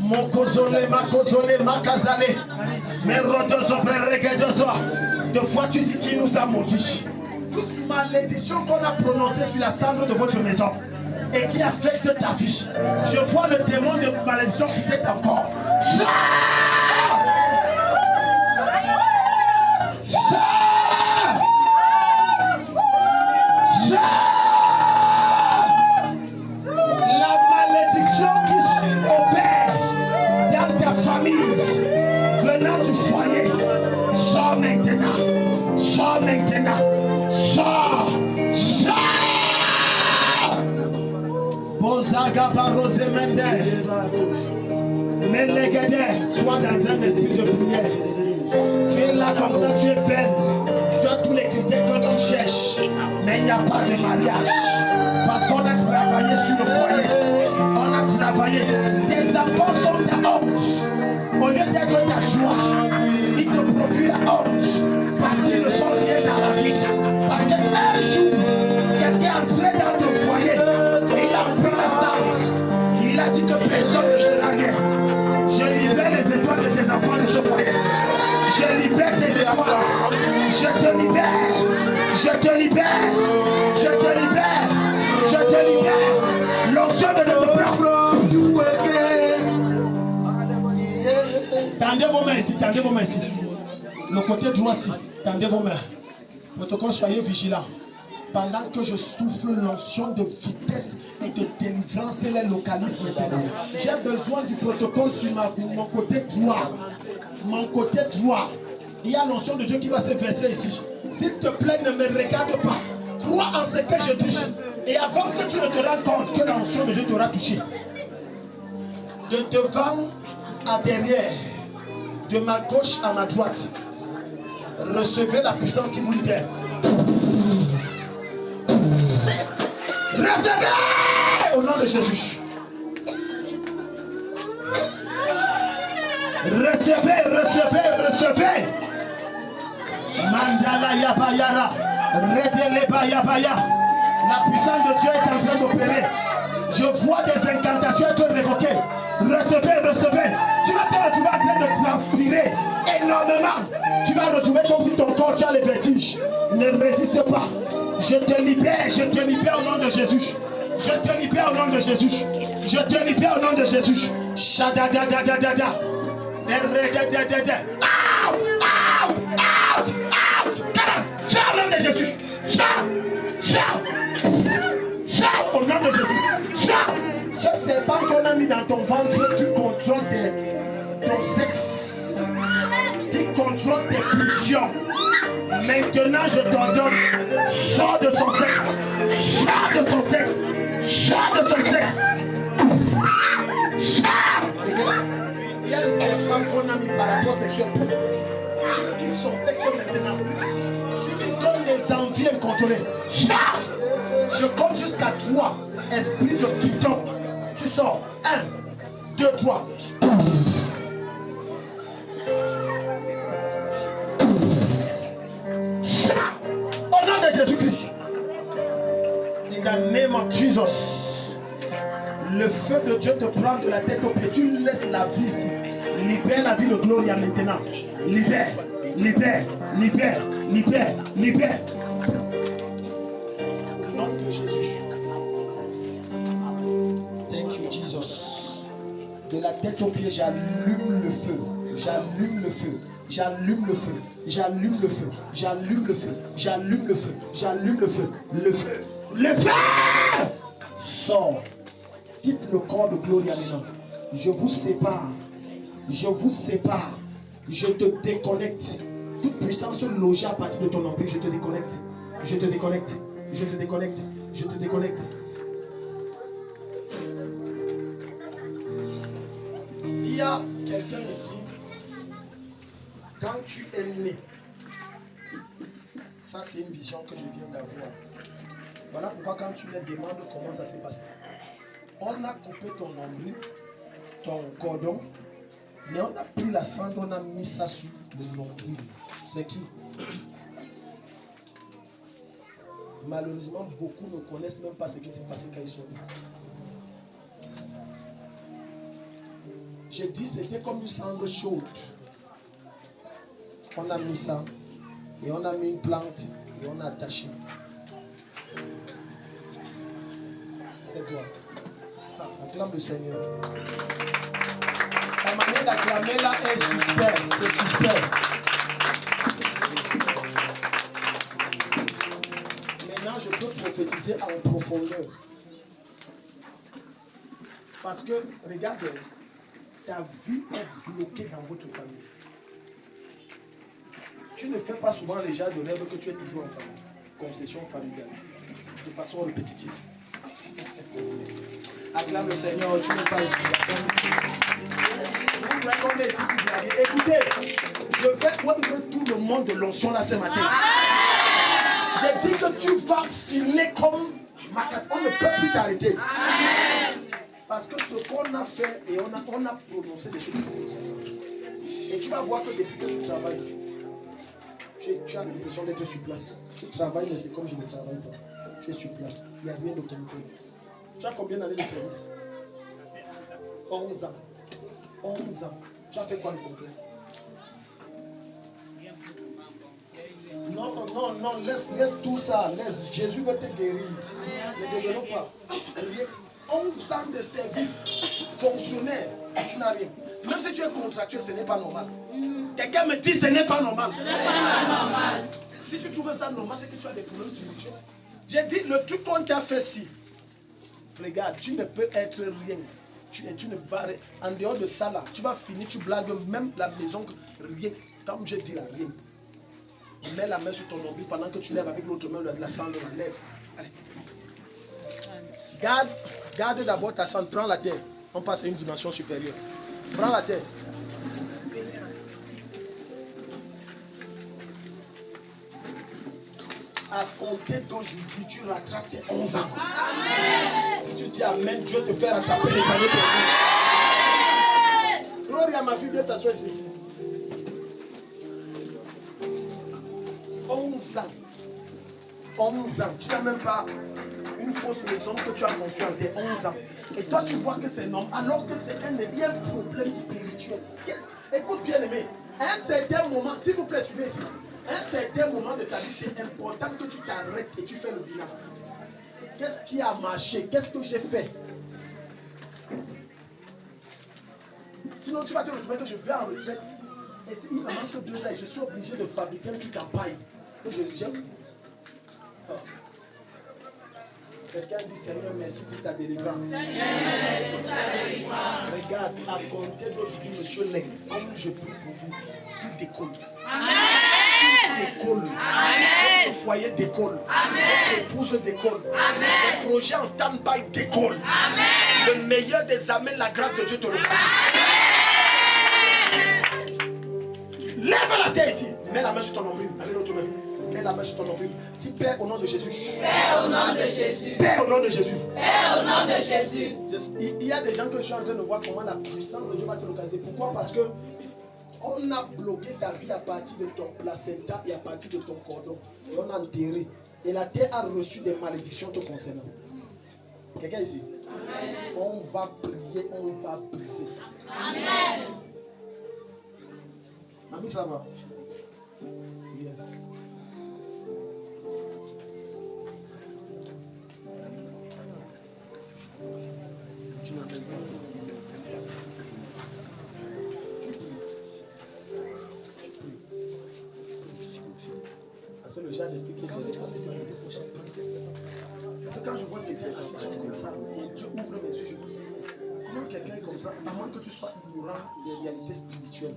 Mon kozole, ma kazale. Mes rodozo, beregedozo. Deux fois tu dis qui nous a maudits. Toute malédiction qu'on a prononcée sur la cendre de votre maison et qui affecte ta vie. Je vois le démon de malédiction qui t'est encore. La malédiction qui opère dans ta famille, venant du foyer, sors maintenant. Bozaga Barose Mende. Melegede, sois dans un esprit de prière. Tu es là comme ça, tu es belle. Tu as cherche, mais il n'y a pas de mariage. Parce qu'on a travaillé sur le foyer. On a travaillé. Tes enfants sont ta honte. Au lieu d'être ta joie, ils te procurent la honte. Parce qu'ils ne sont rien dans la vie. Parce qu'un jour, quelqu'un est entré dans ton foyer et il a pris la sage. Il a dit que personne ne sera rien. Je libère les étoiles de tes enfants de ce foyer. Je libère tes étoiles. Je te libère. Je te libère. Je te libère. Je te libère. L'onction de notre père. Tendez vos mains ici. Tendez vos mains ici. Le côté droit ici. Tendez vos mains. Protocole, soyez vigilants. Pendant que je souffle l'onction de vitesse et de délivrance et les localismes maintenant. J'ai besoin du protocole sur mon côté droit. Mon côté droit. Il y a l'onction de Dieu qui va se verser ici. S'il te plaît, ne me regarde pas. Crois en ce que je dis. Et avant que tu ne te rendes compte que l'onction de Dieu t'aura touché. De devant à derrière. De ma gauche à ma droite. Recevez la puissance qui vous libère. Recevez au nom de Jésus. Recevez, recevez, recevez. Mandala yabayara. Redeleba yabaya. La puissance de Dieu est en train d'opérer. Je vois des incantations être révoquées. Recevez, recevez. Tu vas te retrouver en train de transpirer énormément. Tu vas retrouver comme si ton corps, tu as les vertiges. Ne résiste pas. Je te libère au nom de Jésus. Je te libère au nom de Jésus. Je te libère au nom de Jésus. Shadadadadadada. Out! Out! Out! Out! Come on! Sors au nom de Jésus. Sors! Sors! Sors au nom de Jésus. Sors! Ce serpent qu'on a mis dans ton ventre qui contrôle ton sexe, qui contrôle tes pulsions. Maintenant je t'ordonne, sors de son sexe, sors de son sexe, sors de son sexe, sors. Il y a un serpent qu'on a mis par rapport sexuel. Tu quittes son sexe maintenant. Tu lui donnes des envies incontrôlées. Sors. Je compte jusqu'à 3. Esprit de python. Tu sors. 1, 2, 3. Au nom de Jésus-Christ. In the name of Jesus. Le feu de Dieu te prend de la tête aux pieds. Tu laisses la vie ici. Libère la vie de Gloria maintenant. Libère, libère, libère, libère, libère. Au nom de Jésus. Thank you, Jesus. De la tête aux pieds, j'allume le feu. J'allume le feu. J'allume le feu. J'allume le feu. J'allume le feu. J'allume le feu. J'allume le feu. Le feu. Le feu! Sors. Quitte le corps de Gloria maintenant. Je vous sépare. Je vous sépare. Je te déconnecte. Toute puissance logée à partir de ton nombril, je te déconnecte. Je te déconnecte. Je te déconnecte. Je te déconnecte. Il y a quelqu'un ici. Quand tu es né, ça c'est une vision que je viens d'avoir. Voilà pourquoi quand tu me demandes comment ça s'est passé. On a coupé ton nombril, ton cordon, mais on a pris la cendre, on a mis ça sur le nombril. C'est qui? Malheureusement, beaucoup ne connaissent même pas ce qui s'est passé quand ils sont nés. J'ai dit c'était comme une cendre chaude. On a mis ça et on a mis une plante et on a attaché. C'est toi. Acclame le Seigneur. Ta manière d'acclamer là est suspect. C'est suspect. Maintenant, je peux prophétiser en profondeur. Parce que, regarde, ta vie est bloquée dans votre famille. Tu ne fais pas souvent les gens de rêve que tu es toujours en famille. Concession familiale. De façon répétitive. Acclame le Seigneur, tu n'es pas ici. Vous répondez ici, vous blaguez. Écoutez, je vais prendre tout le monde de l'onction là ce matin. J'ai dit que tu vas filer comme Macat. On ne peut plus t'arrêter. Parce que ce qu'on a fait, et on a prononcé des choses. Et tu vas voir que depuis que tu travailles, tu as l'impression d'être sur place. Tu travailles, mais c'est comme je ne travaille pas. Tu es sur place. Il n'y a rien de concret. Tu as combien d'années de service? 11 ans. 11 ans. Tu as fait quoi de concret? Non, laisse tout ça. Laisse. Jésus veut te guérir. Ne développe pas. Rien. 11 ans de service fonctionnaire, tu n'as rien. Même si tu es contractuel, ce n'est pas normal. Quelqu'un me dit ce n'est pas normal. Ce n'est pas normal. Si tu trouves ça normal, c'est que tu as des problèmes spirituels. J'ai dit, le truc qu'on t'a fait si. Regarde, tu ne peux être rien. Tu ne vas, en dehors de ça là, tu vas finir, tu blagues même la maison, rien. Comme je dis là, rien. Mets la main sur ton nombril pendant que tu lèves avec l'autre main, la sang de la lève. Allez. Garde d'abord ta sang, prends la terre. On passe à une dimension supérieure. Prends la terre. À compter d'aujourd'hui, tu rattrapes tes 11 ans. Amen. Si tu dis Amen, Dieu te fait rattraper les années perdues. Gloire à ma fille, viens t'asseoir ici. 11 ans. 11 ans. Tu n'as même pas une fausse maison que tu as conçue à tes 11 ans. Et toi, tu vois que c'est normal, alors que c'est un problème spirituel. Écoute, bien aimé, à un certain moment, s'il vous plaît, suivez ici. À un certain moment de ta vie, c'est important que tu t'arrêtes et tu fais le bilan. Qu'est-ce qui a marché? Qu'est-ce que j'ai fait? Sinon, tu vas te retrouver que je vais en retraite. Et il me manque 2 ans et je suis obligé de fabriquer un truc en paille. Que je jette. Oh. Quelqu'un dit Seigneur, merci pour ta délivrance. Regarde, à compter d'aujourd'hui, monsieur Leng, comme je prie pour vous, tout décolle. Amen. Tout décolle. Amen. Votre foyer décolle. Amen. Votre épouse décolle. Amen. Les projets en stand-by décollent. Amen. Le meilleur des amens, la grâce de Dieu te le permet. Lève la tête ici. Mets la main sur ton nombril. Allez, l'autre main. Mets la main sur ton nombril. Dis Père au nom de Jésus. Père au nom de Jésus. Père au nom de Jésus. Père au nom de Jésus. Il y a des gens que je suis en train de voir comment la puissance de Dieu va te localiser. Pourquoi? Parce que on a bloqué ta vie à partir de ton placenta et à partir de ton cordon. Et on a enterré. Et la terre a reçu des malédictions te concernant. Quelqu'un ici? Amen. On va prier, on va briser ça. Amen. Ami, ça va? Bien. Tu n'as besoin. C'est le genre d'esprit qui est derrière toi, c'est pas résiste au chapitre. Parce que quand je vois ces vieux assis comme ça, et Dieu ouvre mes yeux, je vous dis, comment quelqu'un est comme ça, à moins que tu sois ignorant des réalités spirituelles.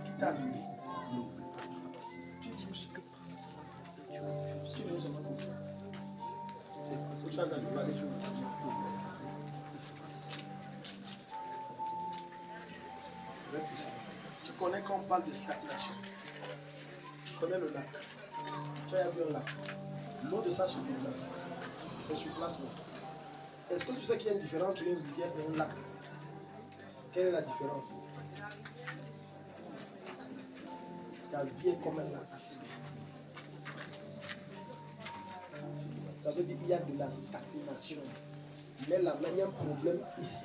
Qui t'a amené? Tu es venu seulement comme ça. Tu as entendu parler de reste ici. Tu connais quand on parle de stagnation. Tu connais le lac. Tu as vu un lac. L'eau de ça se déplace. C'est sur place. Est-ce que tu sais qu'il y a une différence entre une rivière et un lac? Quelle est la différence? Ta vie est comme un lac. Ça veut dire qu'il y a de la stagnation. Mais là, il y a un problème ici.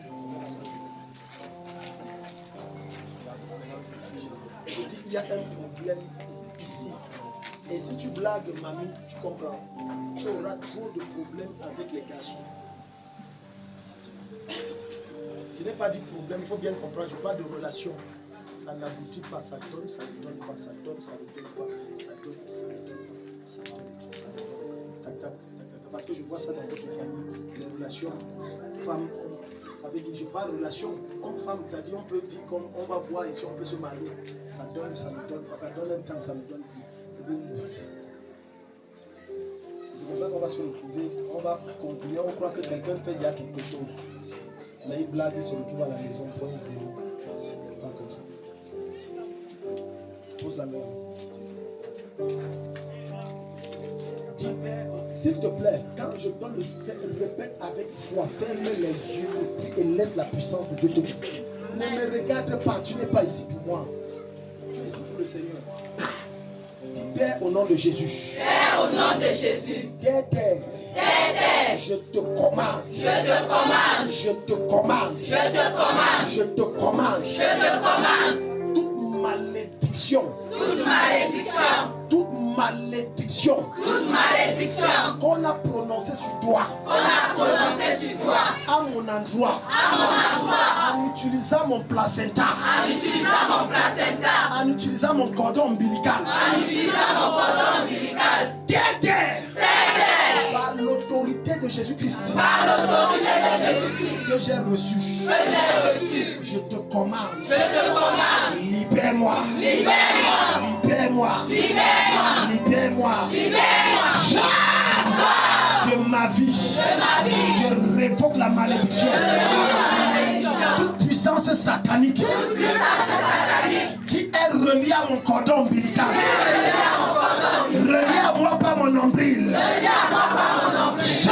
Je dis il y a un problème ici. Et si tu blagues, mamie, tu comprends. Tu auras trop de problèmes avec les garçons. Je n'ai pas dit problème, il faut bien comprendre. Je parle de relation. Ça n'aboutit pas, ça donne, ça ne donne pas, ça donne, ça ne donne pas, ça donne, ça ne donne pas, ça donne, ça ne donne pas. Tac, tac, tac, tac. Parce que je vois ça dans votre famille. Les relations femmes-hommes. Ça veut dire, je parle de relation homme-femme, c'est-à-dire on peut dire comme on va voir ici, on peut se marier. Ça donne, ça ne donne pas, ça donne un temps, ça ne donne plus. C'est comme ça qu'on va se retrouver, on va conclure, on croit que quelqu'un fait déjà quelque chose. Mais il blague, il se retrouve à la maison, point zéro. Pas comme ça. Pose la main. S'il te plaît, quand je donne le fait, répète avec foi, ferme les yeux et laisse la puissance de Dieu te visiter. Ne me regarde pas, tu n'es pas ici pour moi. Tu es ici pour le Seigneur. Dis Père au nom de Jésus. Père, au nom de Jésus. Terre, je te commande. Je te commande. Je te commande. Je te commande. Je te commande. Je te commande. Toute malédiction. Toute malédiction. Toute malédiction. Toute malédiction. Qu'on a prononcé sur toi. On a prononcé sur toi. À mon endroit. À mon endroit. En utilisant mon placenta. En utilisant mon placenta. En utilisant mon cordon ombilical. En utilisant mon cordon ombilical. Terre. Par l'autorité de Jésus-Christ. Par l'autorité de Jésus-Christ. Que j'ai reçu. Que j'ai reçu. Je te commande. Je te commande. Libère-moi. Libère-moi. Libère-moi. Libère-moi. Libère-moi. Libère-moi. Sors de ma vie. De ma vie. Je révoque la malédiction. Toute puissance satanique. Toute puissance satanique. Qui est reliée à mon cordon ombilical. Reliée à moi par mon nombril. Reliée à moi par mon nombril.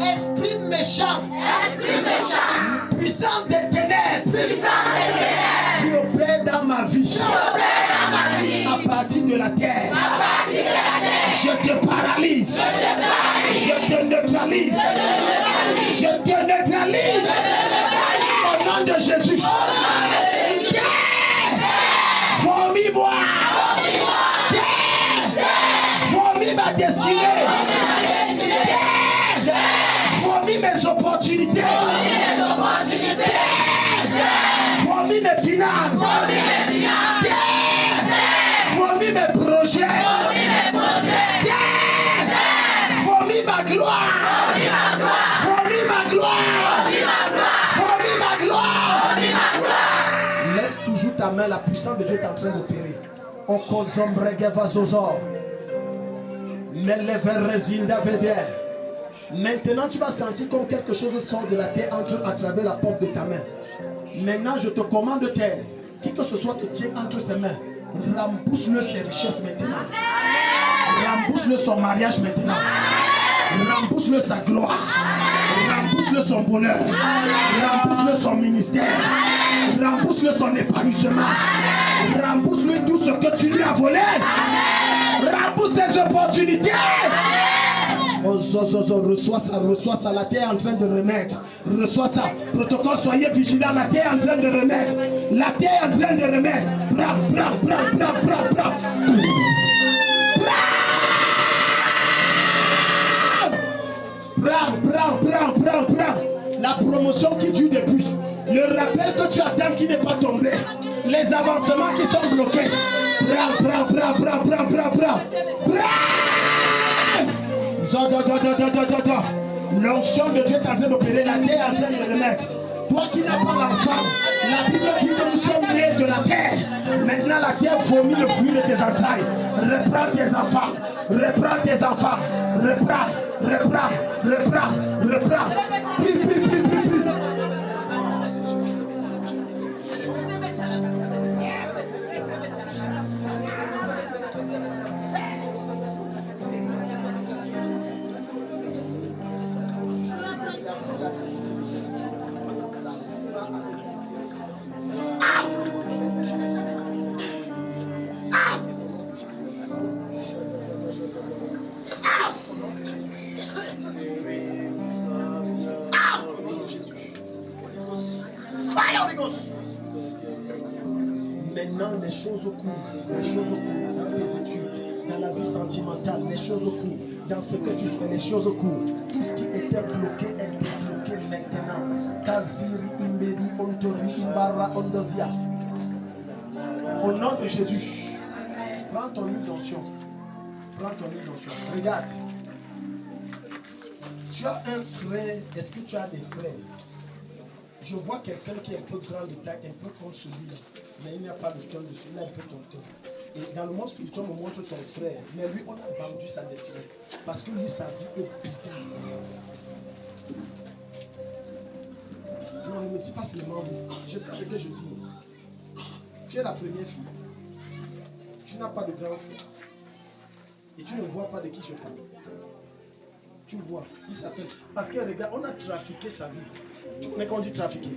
Esprit méchant. Esprit méchant. Puissance des ténèbres. Puissance des ténèbres. Qui opère dans ma vie. Qui opère dans ma vie. À partir de la terre. À partir de la terre. Je te paralyse. Je te paralyse. Je te neutralise. Je te neutralise. Au nom de Jésus. Vomis-moi. Vomis ma destinée. Vomis mes opportunités. Vomis mes finances. Vomis mes projets. Vomis ma gloire. Vomis ma gloire. Vomis ma gloire. Laisse toujours ta main, la puissance de Dieu est en train d'opérer. Maintenant, tu vas sentir comme quelque chose sort de la terre, entre à travers la porte de ta main. Maintenant, je te commande terre, qui que ce soit te tient entre ses mains, rembourse-le ses richesses maintenant. Rembourse-le son mariage maintenant. Rembourse-le sa gloire. Rembourse-le son bonheur. Rembourse-le son ministère. Rembourse-le son épanouissement. Rembourse-lui tout ce que tu lui as volé. Rembourse ses opportunités. Reçois ça, la terre est en train de remettre. Reçois ça, protocole, soyez vigilants, la terre est en train de remettre. La terre est en train de remettre. Bram. La promotion qui dure depuis. Le rappel que tu attends qui n'est pas tombé. Les avancements qui sont bloqués. Bram. L'onction de Dieu est en train d'opérer, la terre est en train de remettre. Toi qui n'as pas l'enfant, la Bible dit que nous sommes nés de la terre. Maintenant la terre vomit le fruit de tes entrailles. Reprends tes enfants. Reprends. Prie. Maintenant, les choses au cours, dans tes études, dans la vie sentimentale, les choses au cours, dans ce que tu fais, les choses au cours. Tout ce qui était bloqué est débloqué maintenant. Kaziri, Imberi, Ontori, Imbara, Ondozia. Au nom de Jésus, prends ton huile d'onction. Regarde. Tu as un frère, est-ce que tu as des frères? Je vois quelqu'un qui est un peu grand de taille, un peu comme celui-là, mais il n'y a pas le temps de celui-là, un peu ton temps. Et dans le monde spirituel, on me montre ton frère, mais lui, on a vendu sa destinée, parce que lui, sa vie est bizarre. Non, ne me dis pas seulement oui, je sais ce que je dis. Tu Tu es la première fille. Tu n'as pas de grand frère. Et tu ne vois pas de qui je parle. Tu vois, il s'appelle. Parce que regarde, on a trafiqué sa vie. Tu connais quand on dit trafiquer?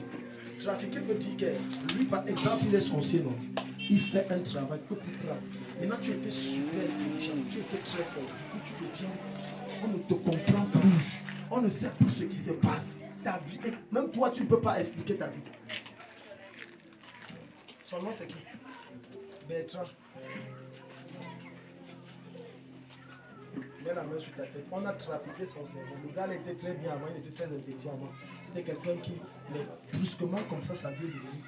Trafiquer veut dire que lui, par exemple, il est sorcier, non? Il fait un travail que tu prends. Maintenant, tu étais super intelligent, tu étais très fort. Du coup, tu deviens. On ne te comprend plus. On ne sait plus ce qui se passe. Ta vie, même toi, tu ne peux pas expliquer ta vie. Son nom, c'est qui? Bertrand. Mets la main sur ta tête. On a trafiqué son cerveau. Le gars il était très bien avant, il était très intelligent avant. C'était quelqu'un qui, mais brusquement comme ça vie est devenue.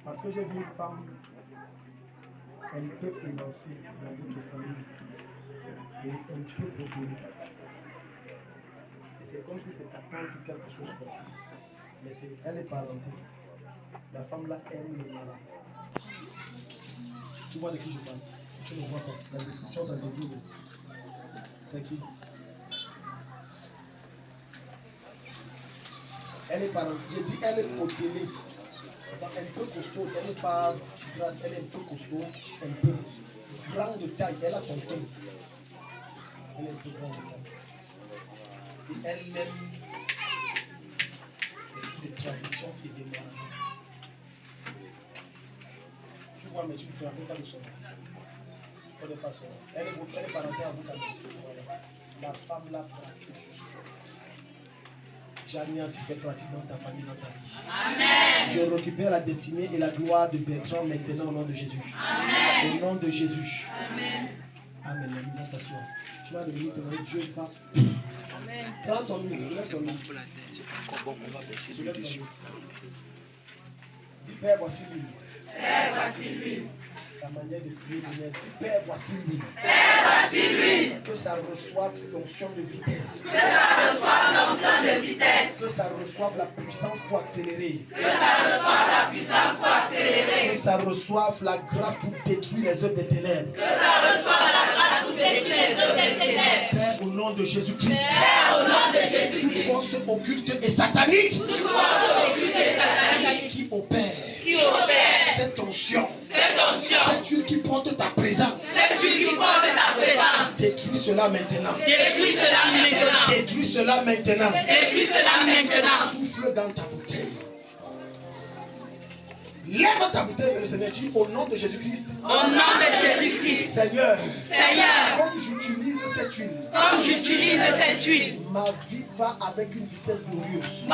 Parce que j'ai vu une femme, elle peut élancer dans votre famille et elle peut protéger. Et c'est comme si c'est ta tante ou quelque chose comme ça. Mais elle est parentée. La femme là aime les malades. Tu vois de qui je parle? Tu ne vois pas. La description ça te dit. C'est qui? Elle est parentée. J'ai dit elle est protégée. Donc un peu costaud, elle n'est pas grasse, elle est un peu costaud, un peu grande de taille, elle a ton teint. Elle est un peu grande de taille. Et elle aime les trucs de tradition et des malades. Tu vois, mais tu ne te rappelles pas de son nom. Tu ne connais pas son nom. Elle est parentée à vous quand même. Voilà. La femme la pratique juste. J'anéantis ces pratiques dans ta famille, dans ta vie. Amen. Je récupère la destinée et la gloire de Bertrand maintenant au nom de Jésus. Amen. Au nom de Jésus. Amen. Amen. L'alimentation. Tu vas devenir témoin. Dieu pas. Amen. Prends ton huile. Soulève ton huile. Soulève ton huile. Dis Père, voici l'huile. Père, voici l'huile. La manière de prier de Dieu. Dis Père, voici l'huile. Père, voici l'huile. Que ça reçoive l'onction de vitesse. Que ça reçoive l'onction de vitesse. Que ça reçoive la puissance pour accélérer. Que ça reçoive la puissance pour accélérer. Que ça reçoive la grâce pour détruire les œuvres des ténèbres. Que ça reçoive la grâce pour détruire les œuvres des ténèbres. Père, au nom de Jésus-Christ. Père, au nom de Jésus-Christ. Toute force occulte et satanique. Toute force occulte et satanique. Qui opère. Cette onction, cette huile qui porte ta présence, détruis cela maintenant. Détruis cela maintenant. Souffle dans ta bouteille. Lève ta bouteille vers le Seigneur. Dis au nom de Jésus-Christ. Au nom de Jésus-Christ. Seigneur, comme j'utilise cette huile, ma vie va avec une vitesse glorieuse.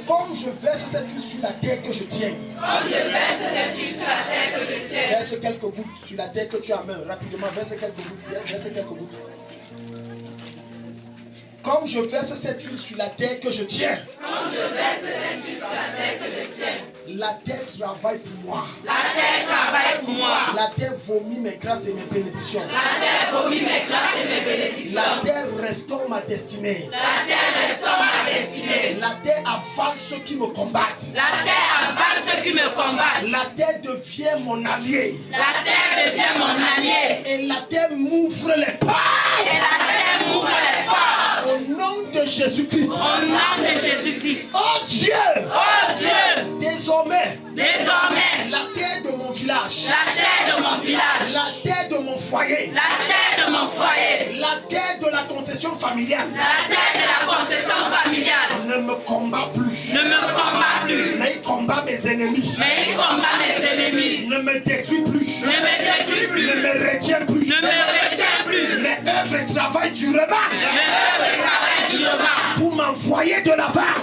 Comme je verse cette huile sur la terre que je tiens. Verse quelques gouttes sur la terre que tu as en main. Rapidement, verse quelques gouttes. Comme je verse cette huile sur la terre que je tiens. La terre travaille pour moi. La terre vomit mes grâces et mes bénédictions. La terre restaure ma destinée. La terre avale ceux qui me combattent. La terre devient mon allié. Et la terre m'ouvre les portes. Au nom de Jésus-Christ. Oh Dieu. Désormais, la terre de mon village, la terre de mon foyer, la terre de la concession familiale, ne me combat plus. Mais il combat mes ennemis. Ne me détruit plus. Ne me retient plus. Mes œuvres travaillent durement pour m'envoyer de l'avant,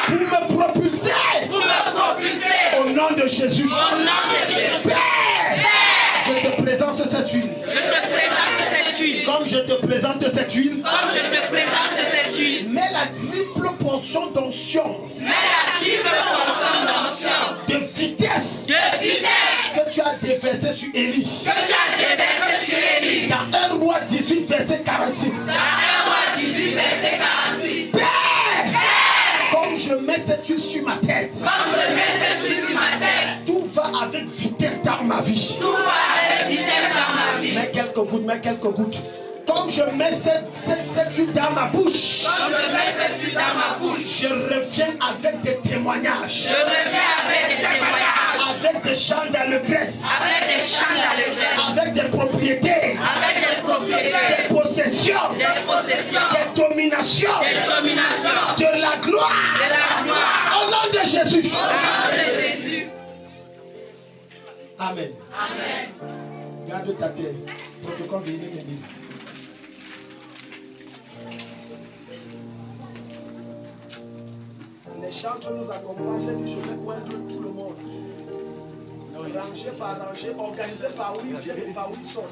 pour me propulser. Au nom de Jésus. Père, je te présente cette huile. Comme je te présente cette huile, mets la triple portion d'onction, de vitesse, que tu as déversé sur Élie. Dans 1 Roi 18, verset 46. Père, comme je mets cette huile sur ma tête, tout va avec vitesse dans ma vie. Mets quelques gouttes. Comme Comme je mets cette huile dans ma bouche, je reviens avec des témoignages. Avec des chants d'allégresse. Avec des propriétés. Des possessions. Des dominations. De la gloire. Au nom de Jésus. Amen. Garde ta terre. Protocole, venez m'aider. Les chantres nous accompagnent. J'ai dit, je vais poindre tout le monde. Rangé par rangée, organisé par où ils viennent et par où ils sortent.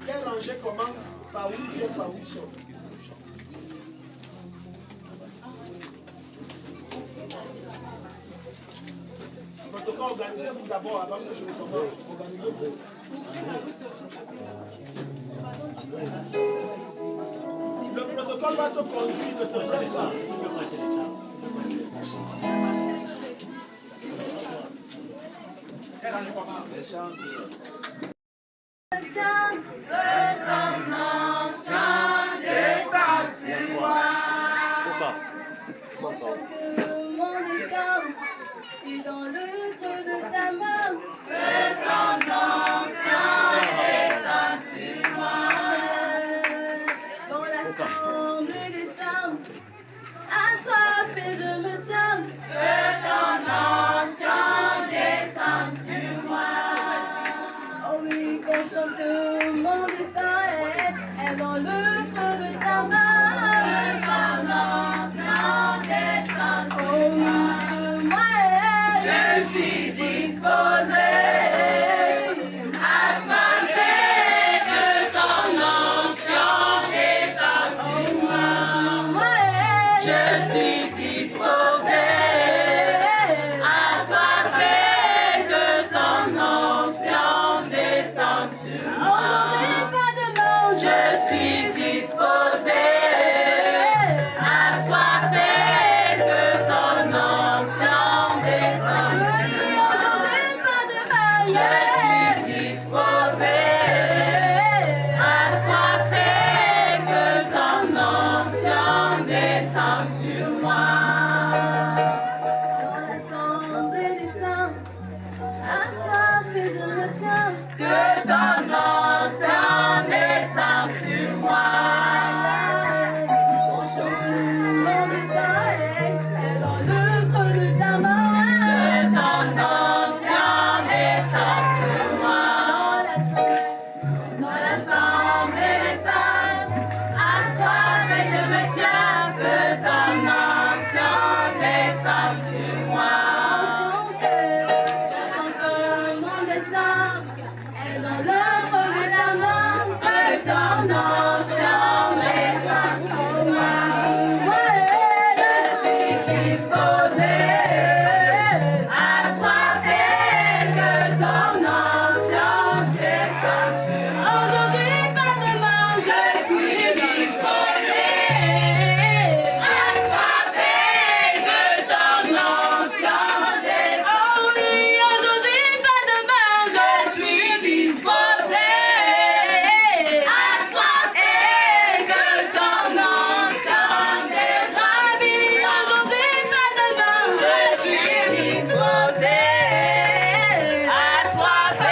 Quelle rangée commence par où ils viennent, par où ils sortent. Protocole, organisez-vous d'abord avant que je ne commence. Organisez-vous. Le protocole va te conduire, ne te presse pas. Que mon destin est dans le creux de ta main. Fais ton ancien dessein sur moi. Dans l'assemblée des saints, assoiffé je me tiens. Fais ton ancien dessein sur moi. Oh oui, quand je chante mon destin est dans le creux de ta main. Je suis disposé à soiffer de ton ancien dessein sur moi. Je suis disposé à soiffer de ton ancien dessein sur moi. Aujourd'hui, pas demain, je suis disposé à soiffer de ton ancien dessein. Aujourd'hui, pas demain, je suis disposé à soiffer de ton ancien dessein sur moi. Dans l'assemblée des saints, assoiffé je me tiens. Que ton ancien dessein sur moi. Mon destin est dans le creux de ta main. Que ton ancien dessein sur moi. Dans l'assemblée des saints, assoiffé je me tiens. Que ton ancien dessein sur moi. Mon destin est dans le creux de ta main. Que ton ancien dessein sur moi. Je suis disposé à soiffer de ton ancien dessein sur moi. Aujourd'hui, pas demain, je suis disposé à soiffer de ton ancien dessein. Oh oui, aujourd'hui, pas demain, je suis disposé à soiffer de ton ancien dessein. Aujourd'hui, pas demain, je suis disposé à soiffer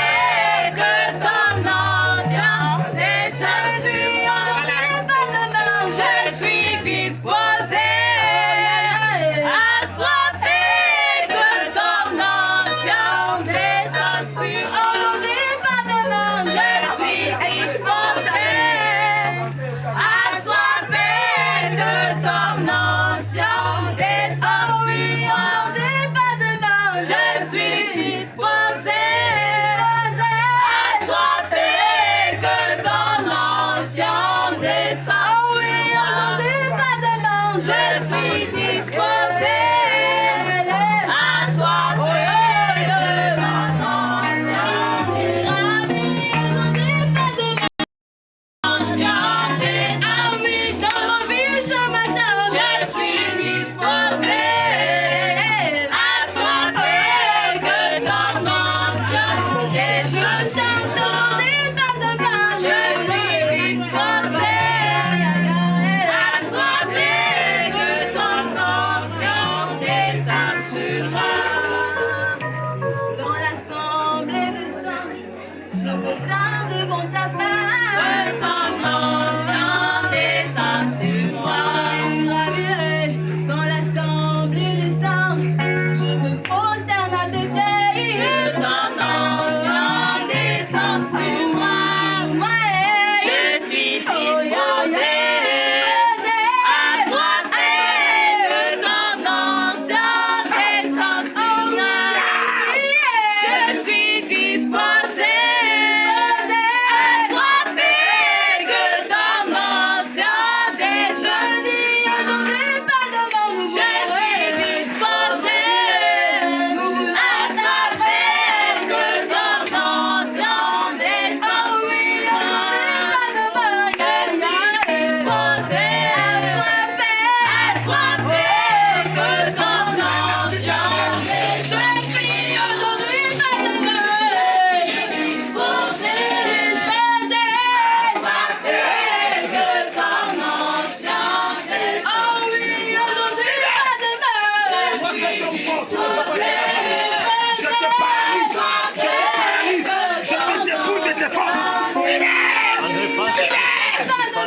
Sound.